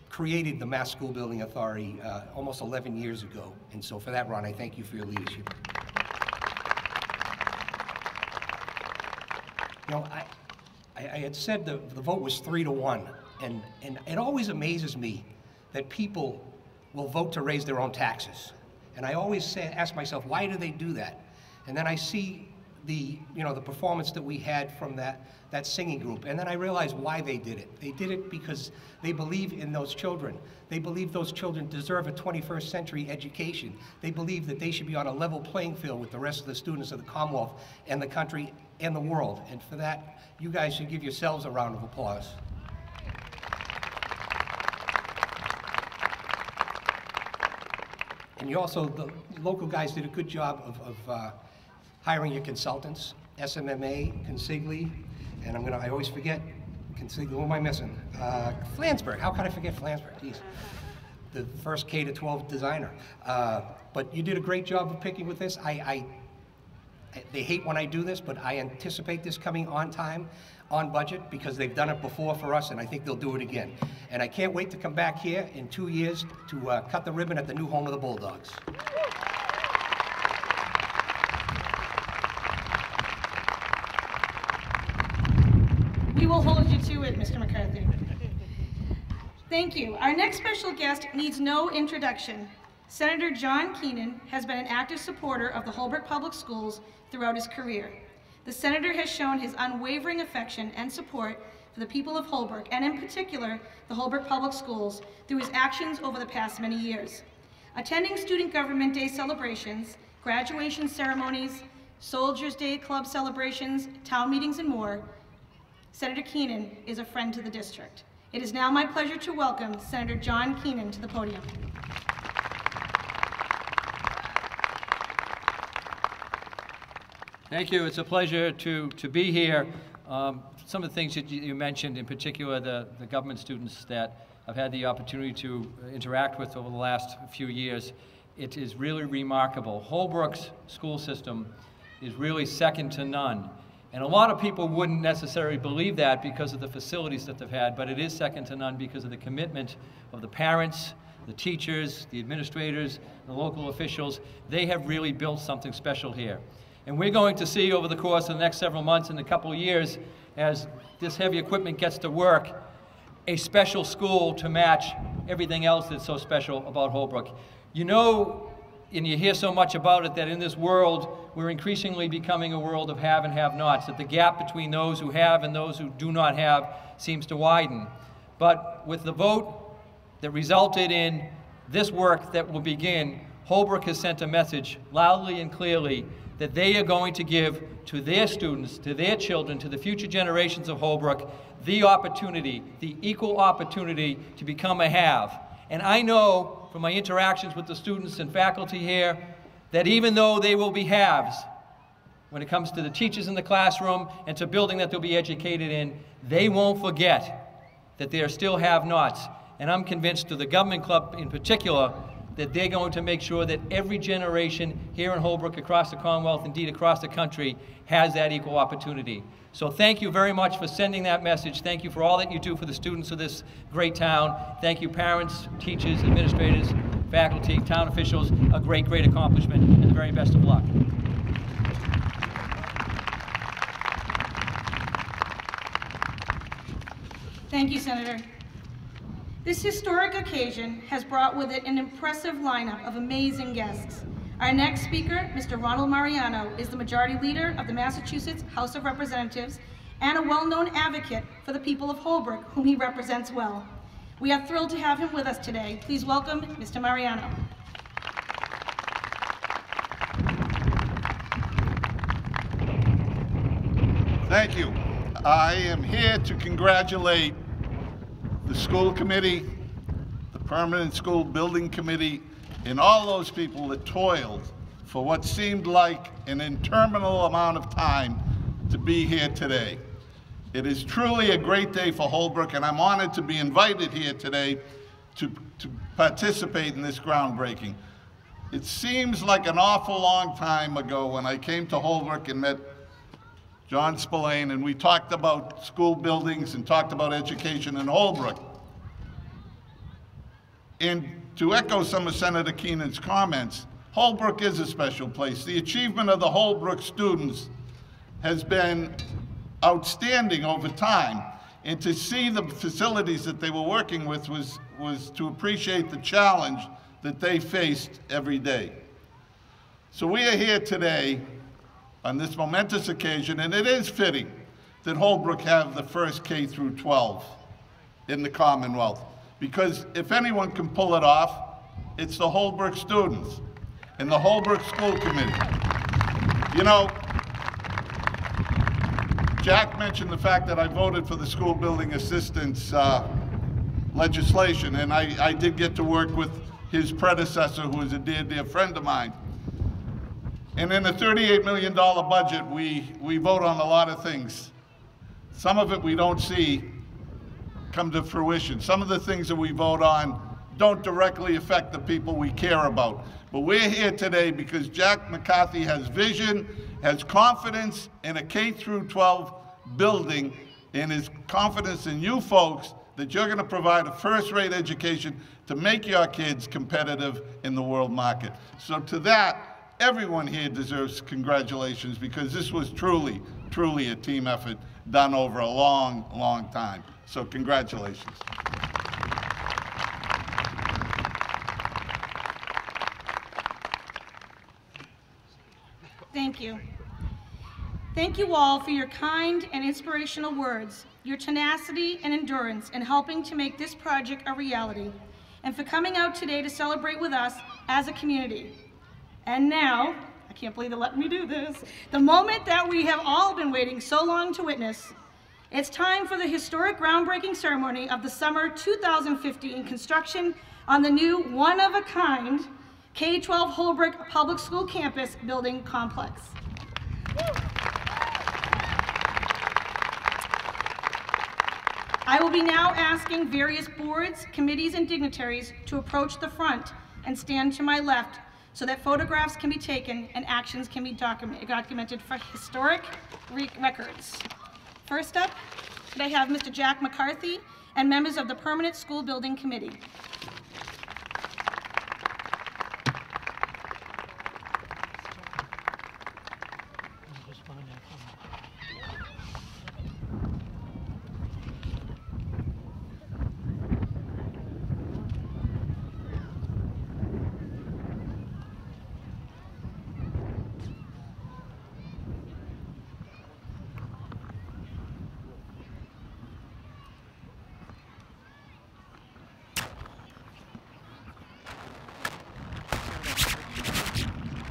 created the Mass School Building Authority almost 11 years ago. And so for that, Ron, I thank you for your leadership. You know, I had said the vote was 3-to-1, and it always amazes me that people will vote to raise their own taxes. And I always ask myself, why do they do that? And then I see the performance that we had from that singing group, and then I realize why they did it. They did it because they believe in those children. They believe those children deserve a 21st century education. They believe that they should be on a level playing field with the rest of the students of the Commonwealth and the country and the world. And for that, you guys should give yourselves a round of applause. And you also, the local guys did a good job of hiring your consultants, SMMA, Consigli, and I always forget, Consigli, who am I missing? Flansburgh, how could I forget Flansburgh? Jeez. The first K-12 designer. But you did a great job of picking with this. They hate when I do this, but I anticipate this coming on time, on budget, because they've done it before for us, and I think they'll do it again. And I can't wait to come back here in 2 years to cut the ribbon at the new home of the Bulldogs. We will hold you to it, Mr. McCarthy. Thank you. Our next special guest needs no introduction. Senator John Keenan has been an active supporter of the Holbrook Public Schools throughout his career. The senator has shown his unwavering affection and support for the people of Holbrook, and in particular, the Holbrook Public Schools, through his actions over the past many years. Attending Student Government Day celebrations, graduation ceremonies, Soldiers' Day Club celebrations, town meetings, and more, Senator Keenan is a friend to the district. It is now my pleasure to welcome Senator John Keenan to the podium. Thank you. It's a pleasure to be here. Some of the things that you mentioned, in particular the government students that I've had the opportunity to interact with over the last few years, it is really remarkable. Holbrook's school system is really second to none. And a lot of people wouldn't necessarily believe that because of the facilities that they've had, but it is second to none because of the commitment of the parents, the teachers, the administrators, the local officials. They have really built something special here. And we're going to see over the course of the next several months and a couple of years, as this heavy equipment gets to work, a special school to match everything else that's so special about Holbrook. You know, and you hear so much about it, that in this world, we're increasingly becoming a world of have and have-nots, that the gap between those who have and those who do not have seems to widen. But with the vote that resulted in this work that will begin, Holbrook has sent a message loudly and clearly that they are going to give to their students, to their children, to the future generations of Holbrook, the opportunity, the equal opportunity to become a have. And I know from my interactions with the students and faculty here that even though they will be haves, when it comes to the teachers in the classroom and to building that they'll be educated in, they won't forget that they are still have-nots. And I'm convinced, to the government club in particular, that they're going to make sure that every generation here in Holbrook, across the Commonwealth, indeed across the country, has that equal opportunity. So thank you very much for sending that message. Thank you for all that you do for the students of this great town. Thank you, parents, teachers, administrators, faculty, town officials. A great, great accomplishment, and the very best of luck. Thank you, Senator. This historic occasion has brought with it an impressive lineup of amazing guests. Our next speaker, Mr. Ronald Mariano, is the Majority Leader of the Massachusetts House of Representatives and a well-known advocate for the people of Holbrook, whom he represents well. We are thrilled to have him with us today. Please welcome Mr. Mariano. Thank you. I am here to congratulate the school committee, the permanent school building committee, and all those people that toiled for what seemed like an interminable amount of time to be here today. It is truly a great day for Holbrook, and I'm honored to be invited here today to participate in this groundbreaking. It seems like an awful long time ago when I came to Holbrook and met John Spillane, and we talked about school buildings and talked about education in Holbrook. And to echo some of Senator Keenan's comments, Holbrook is a special place. The achievement of the Holbrook students has been outstanding over time. And to see the facilities that they were working with was to appreciate the challenge that they faced every day. So we are here today on this momentous occasion, and it is fitting that Holbrook have the first K-12 in the Commonwealth. Because if anyone can pull it off, it's the Holbrook students and the Holbrook School Committee. You know, Jack mentioned the fact that I voted for the school building assistance legislation, and I did get to work with his predecessor, who is a dear, dear friend of mine. And in a $38 million budget, we vote on a lot of things. Some of it we don't see come to fruition. Some of the things that we vote on don't directly affect the people we care about. But we're here today because Jack McCarthy has vision, has confidence in a K-12 building, and his confidence in you folks that you're going to provide a first-rate education to make your kids competitive in the world market. So to that, everyone here deserves congratulations, because this was truly, truly a team effort done over a long, long time. So congratulations. Thank you. Thank you all for your kind and inspirational words, your tenacity and endurance in helping to make this project a reality, and for coming out today to celebrate with us as a community. And now, I can't believe they let me do this, the moment that we have all been waiting so long to witness. It's time for the historic groundbreaking ceremony of the summer 2015 construction on the new one-of-a-kind K-12 Holbrook Public School Campus Building Complex. I will be now asking various boards, committees, and dignitaries to approach the front and stand to my left so that photographs can be taken and actions can be documented for historic records. First up, I have Mr. Jack McCarthy and members of the Permanent School Building Committee.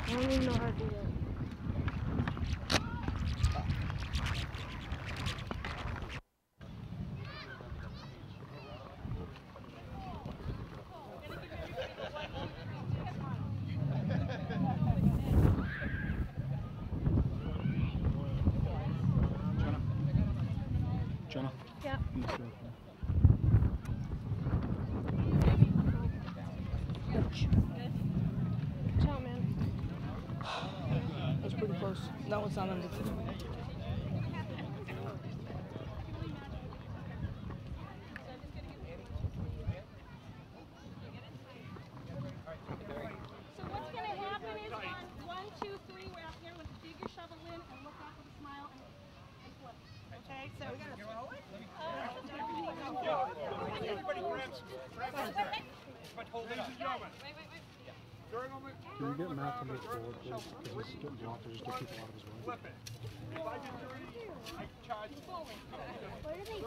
I don't even know how to do that. Jenna? Yeah. Ciao, man. That's pretty close. That one's not under. So what's going to happen is on 1, 2, 3, we're out here with a dig your shovel in and look up with a smile and flip. Okay, so we're going to throw it? Everybody grabs but hold it up. Can you get Matt to move forward, please? Because he's getting blocked. Just get people out of his way. Flip it. If I get dirty, I charge you. Where do they take you?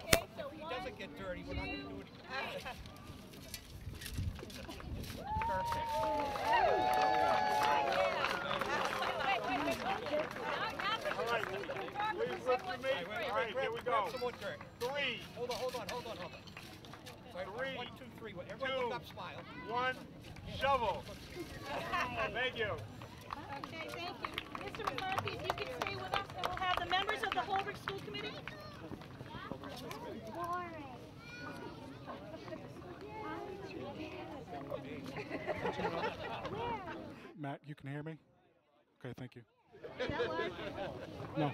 Okay, so he doesn't get dirty. We're not going to do it again. Perfect. All right, please lift your meat. All right, here we go. Some more dirt. 3. Hold on. Sorry, 1, 2, 3. Everyone look up, smile. 1, shovel. Thank you. Okay, thank you. Mr. McCarthy, if you can stay with us, and we'll have the members of the Holbrook School Committee. Matt, you can hear me? Okay, thank you. Is that live? No.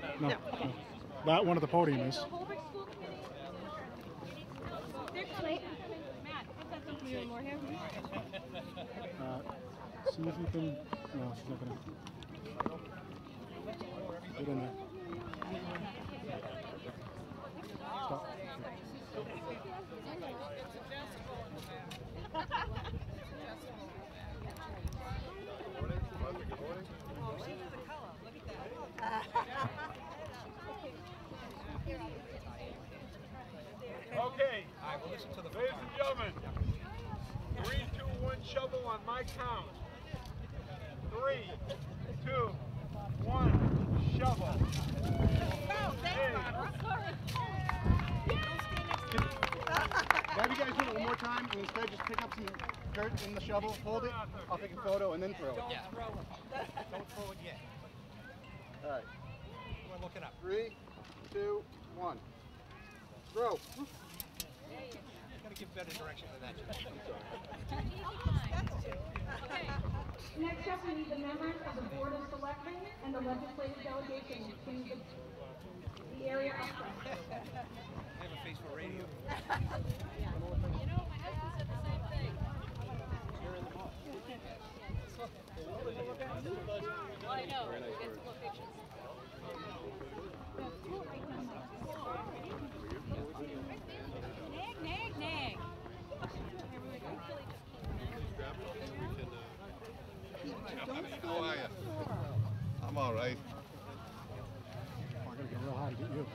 That one at the podium is. The Holbrook School Committee. They're coming. Matt, I've got something doing more here. See if you can. No, she's not gonna. Get in there. Stop. Okay. Ladies and gentlemen, 3, 2, 1, shovel on my count. 3, 2, 1, shovel. Can I have you guys do it one more time and instead just pick up some dirt in the shovel, hold it, I'll take a photo and then throw it. Yeah. Don't throw it yet. All right. We're looking up. 3, 2, 1. Throw. Gotta give better direction than that. Next up, we need the members of the Board of Selectmen and the legislative delegation to the area up front. I have a face for radio. You know, my husband said the same thing. Well, I know. Get some more pictures. Nag. How are you? I'm all right. I'm gonna get real high to get you.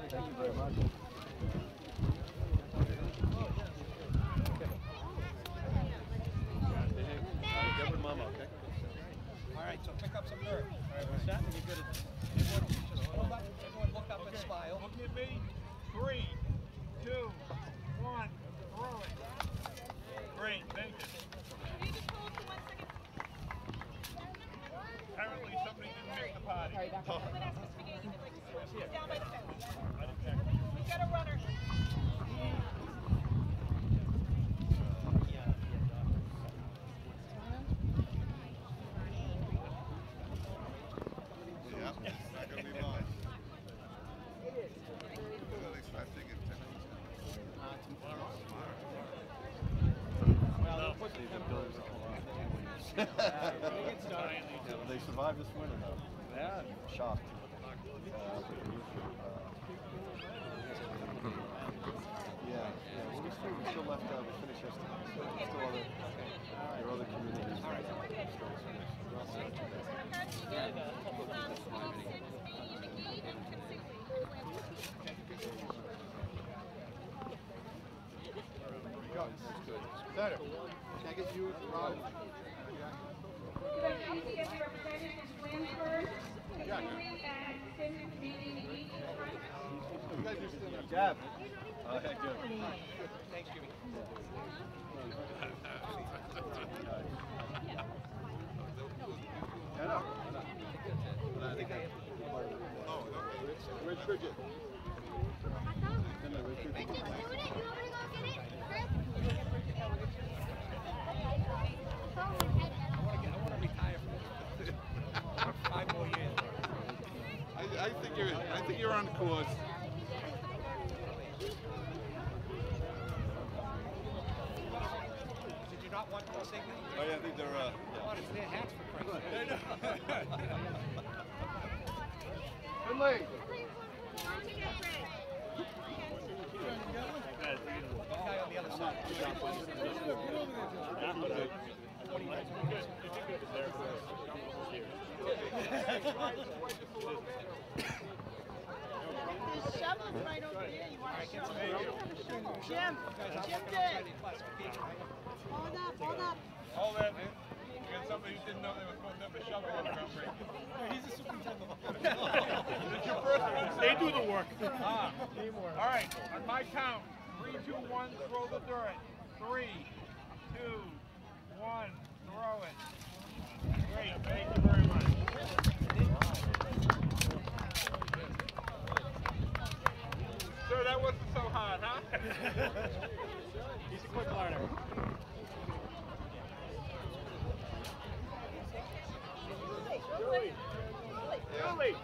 Thank you very much. Get with Mama, okay? All right, so pick up some dirt. All right, we're set. You're good at everyone just hold up. Everyone look up and smile. Look at me. 3, 2, 1. Throw it. Great, thank you. Apparently somebody didn't make the potty. He's down by the fence. We've got a runner. Yeah, it's not going to be long. Well, expecting it tomorrow. Well, they'll put the temperatures on. They survived this winter, though. Yeah. Shocked. We still left, we finished yesterday. So there's still other, there are other communities. That's good. Senator, can I get you, Rob? Could I please get the representatives from Williamsburg, Missouri, and Simmons meeting in each front? You guys are still there. Jab. Okay, good. Thanks, Jimmy. Where's Bridget? I want to retire from 5 more years. I think you're on course. Did you not want to say anything? Oh yeah, I think they're Oh, it's their hats for Christ's sake. Finley. Guy on the other side. The shovel's right over there. You want to shovel? Jim did. Hold up, hold up. Hold it. You got somebody who didn't know they were supposed to have a shovel on the groundbreaking. He's the superintendent. It's your first one. They do the work. All right, on my count, 3, 2, 1, throw the dirt. 3, 2, 1, throw it. Great, thank you very much. Sir, that wasn't so hard, huh? He's a quick learner. Julie.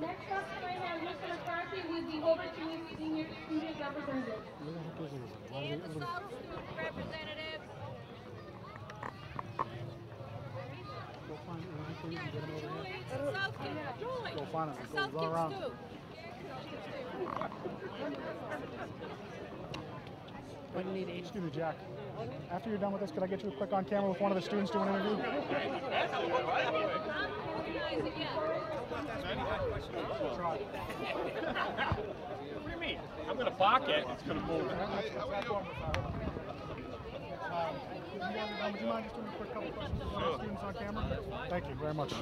Next up, I have Mr. McCarthy with the Holbrook Community Senior Student Representative. And the South Student Representative. Go find it. Yeah, Julie. South Kid. Julie. Go find it. And Go South all around. Kids too. Excuse me, Jack. After you're done with this, could I get you quick on camera with one of the students doing an interview? What do you mean? I'm going to block it. It's going to move. Would you mind just doing a quick couple questions with one of the students on camera? Thank you very much.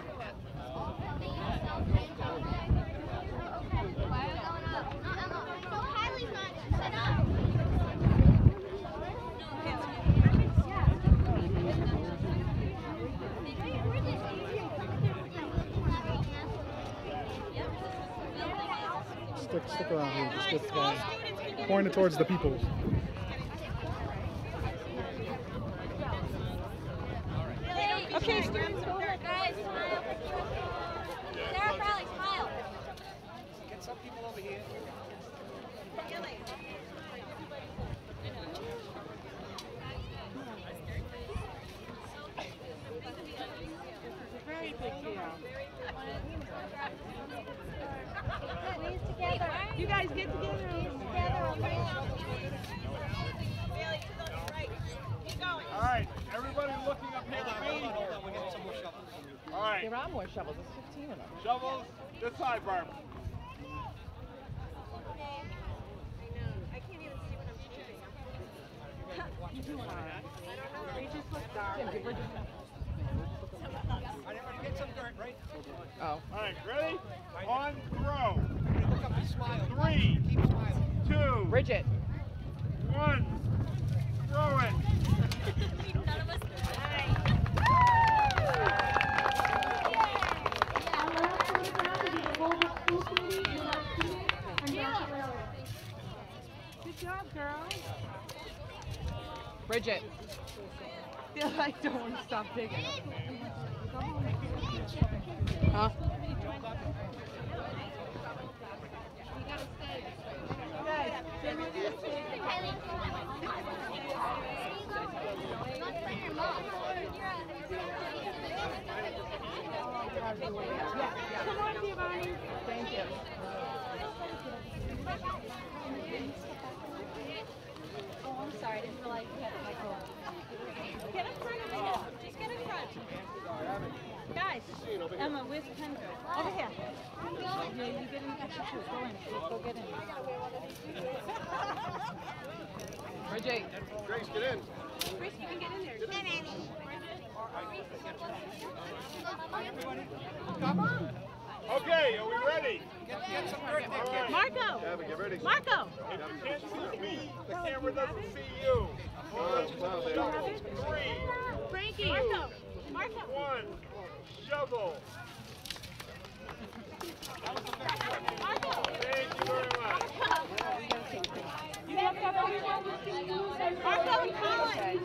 Stick around here. Just get pointed towards the people. Okay, students, guys, smile. Sara, Crowley, smile. Get some people over here. Very big deal. Squeeze together. You guys get together. Squeeze together. All right, everybody looking up here at me. All right. There are more shovels. There's 15 of them. Shovels, this side, Barb. Oh. All right, ready? On throw. 3, 2, Bridget. 1. Throw it. Good job, girl. Bridget. I don't want to stop digging. Huh? Come on, Giovanni. Thank you. Oh, I'm sorry. I didn't realize you had a microphone. Get in front of me. Just get in front. Guys, Emma, where's the pen? Over here. Yeah, you get in extra too. Go in. Go get in. Bridget. Grace, get in. Grace, you can get in there. Hi, Mammy. Come on. Okay, are we ready? Marco. Get ready. Marco. If you can't see me, the camera doesn't see you. 3, Frankie. Marco. Marco. 1. Shovel. Thank you very much. Marco and Colin. Marco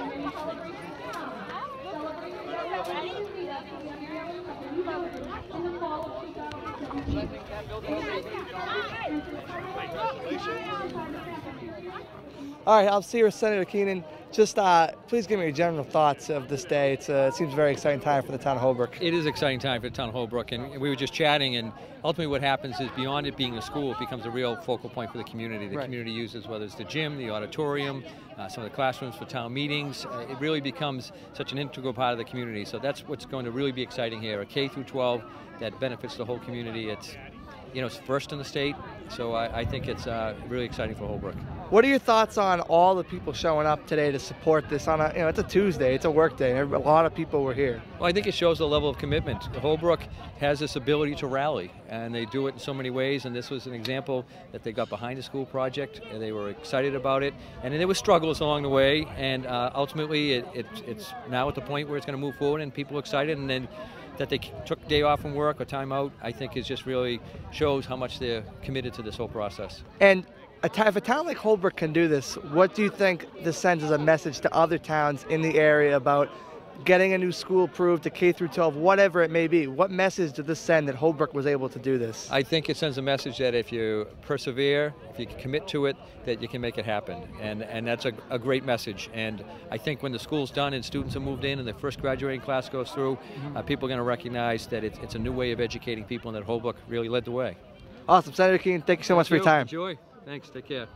and Colin. All right, I'm here with Senator Keenan. Just please give me your general thoughts of this day. It seems a very exciting time for the town of Holbrook. It is an exciting time for the town of Holbrook, and we were just chatting, and ultimately what happens is beyond it being a school, it becomes a real focal point for the community. The community uses, whether it's the gym, the auditorium, some of the classrooms for town meetings. It really becomes such an integral part of the community. So that's what's going to really be exciting here, a K-12 that benefits the whole community. It's, it's first in the state, so I think it's really exciting for Holbrook. What are your thoughts on all the people showing up today to support this on it's a Tuesday, it's a work day, and a lot of people were here? Well, I think it shows the level of commitment. Holbrook has this ability to rally, and they do it in so many ways, and this was an example that they got behind a school project, and they were excited about it, and then there were struggles along the way, and ultimately it's now at the point where it's going to move forward, and people are excited, and then that they took a day off from work or time out, I think it just really shows how much they're committed to this whole process. And if a town like Holbrook can do this, what do you think this sends as a message to other towns in the area about getting a new school approved to K-12, whatever it may be? What message did this send that Holbrook was able to do this? I think it sends a message that if you persevere, if you commit to it, that you can make it happen. And that's a great message. And I think when the school's done and students have moved in and the first graduating class goes through, people are going to recognize that it's a new way of educating people and that Holbrook really led the way. Awesome. Senator Keenan, thank you so much for your time. Enjoy. Thanks. Take care.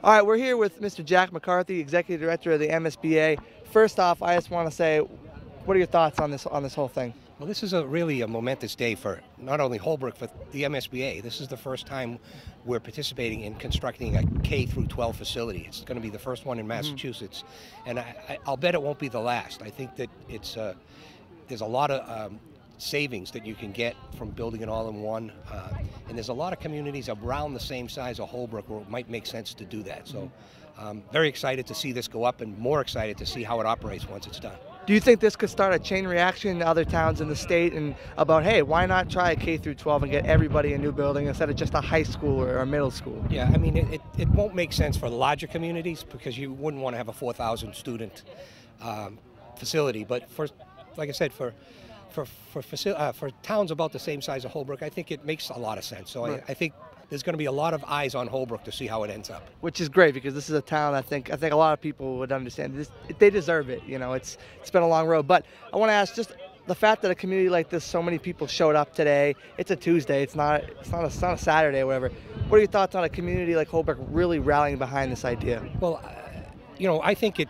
All right, we're here with Mr. Jack McCarthy, Executive Director of the MSBA. First off, I just want to say, what are your thoughts on this whole thing? Well, this is really a momentous day for not only Holbrook, but the MSBA. This is the first time we're participating in constructing a K-12 facility. It's going to be the first one in Massachusetts, and I'll bet it won't be the last. I think that there's a lot of savings that you can get from building it all in one, and there's a lot of communities around the same size of Holbrook where it might make sense to do that. So very excited to see this go up, and more excited to see how it operates once it's done. Do you think this could start a chain reaction in other towns in the state and about, hey, why not try a K-12 and get everybody a new building instead of just a high school or a middle school? Yeah, I mean, it won't make sense for larger communities because you wouldn't want to have a 4,000 student facility. But like I said, for towns about the same size of Holbrook, I think it makes a lot of sense. So I think there's going to be a lot of eyes on Holbrook to see how it ends up. Which is great because this is a town I think a lot of people would understand. They deserve it. It's been a long road. But I want to ask, just the fact that a community like this, so many people showed up today. It's a Tuesday. It's not a Saturday or whatever. What are your thoughts on a community like Holbrook really rallying behind this idea? Well, I think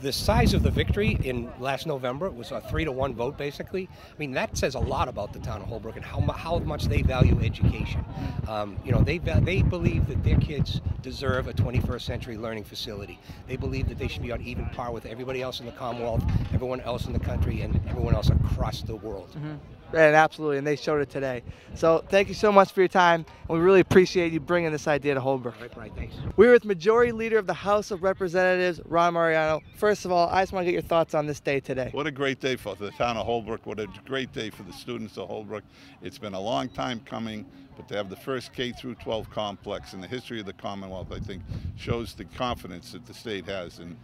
the size of the victory in last November was a 3-to-1 vote, basically. I mean, that says a lot about the town of Holbrook and how much they value education. They believe that their kids deserve a 21st century learning facility. They believe that they should be on even par with everybody else in the Commonwealth, everyone else in the country, and everyone else across the world. Mm-hmm. And absolutely, and they showed it today. So thank you so much for your time, and we really appreciate you bringing this idea to Holbrook. Right, thanks. We're with Majority Leader of the House of Representatives, Ron Mariano. First of all, I just want to get your thoughts on this day today. What a great day for the town of Holbrook. What a great day for the students of Holbrook. It's been a long time coming, but to have the first K-12 complex in the history of the Commonwealth, I think, shows the confidence that the state has in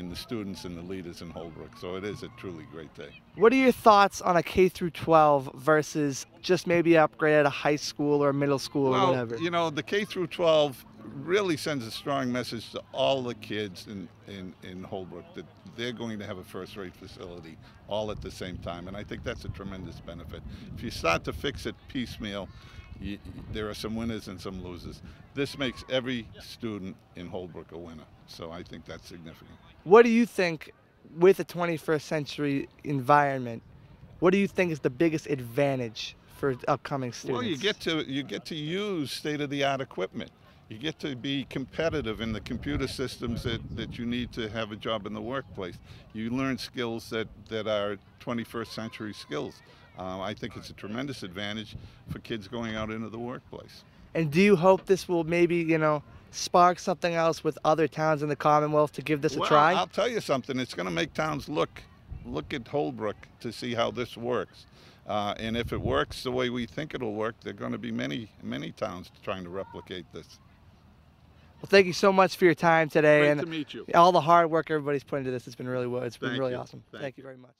the students and the leaders in Holbrook. So it is a truly great day. What are your thoughts on a K-12 versus just maybe an upgrade at a high school or a middle school or whatever? You know, the K-12 really sends a strong message to all the kids in Holbrook that they're going to have a first-rate facility all at the same time, and I think that's a tremendous benefit. If you start to fix it piecemeal, there are some winners and some losers. This makes every student in Holbrook a winner, so I think that's significant. What do you think, with a 21st century environment, what do you think is the biggest advantage for upcoming students? Well, you get to use state-of-the-art equipment. You get to be competitive in the computer systems that you need to have a job in the workplace. You learn skills that are 21st century skills. I think it's a tremendous advantage for kids going out into the workplace. And do you hope this will maybe, spark something else with other towns in the Commonwealth to give this a try? I'll tell you something. It's going to make towns look at Holbrook to see how this works. And if it works the way we think it'll work, there are going to be many, many towns trying to replicate this. Well, thank you so much for your time today. Great and to meet you. All the hard work everybody's put into this. It's been really awesome. Thank you. Thank you very much.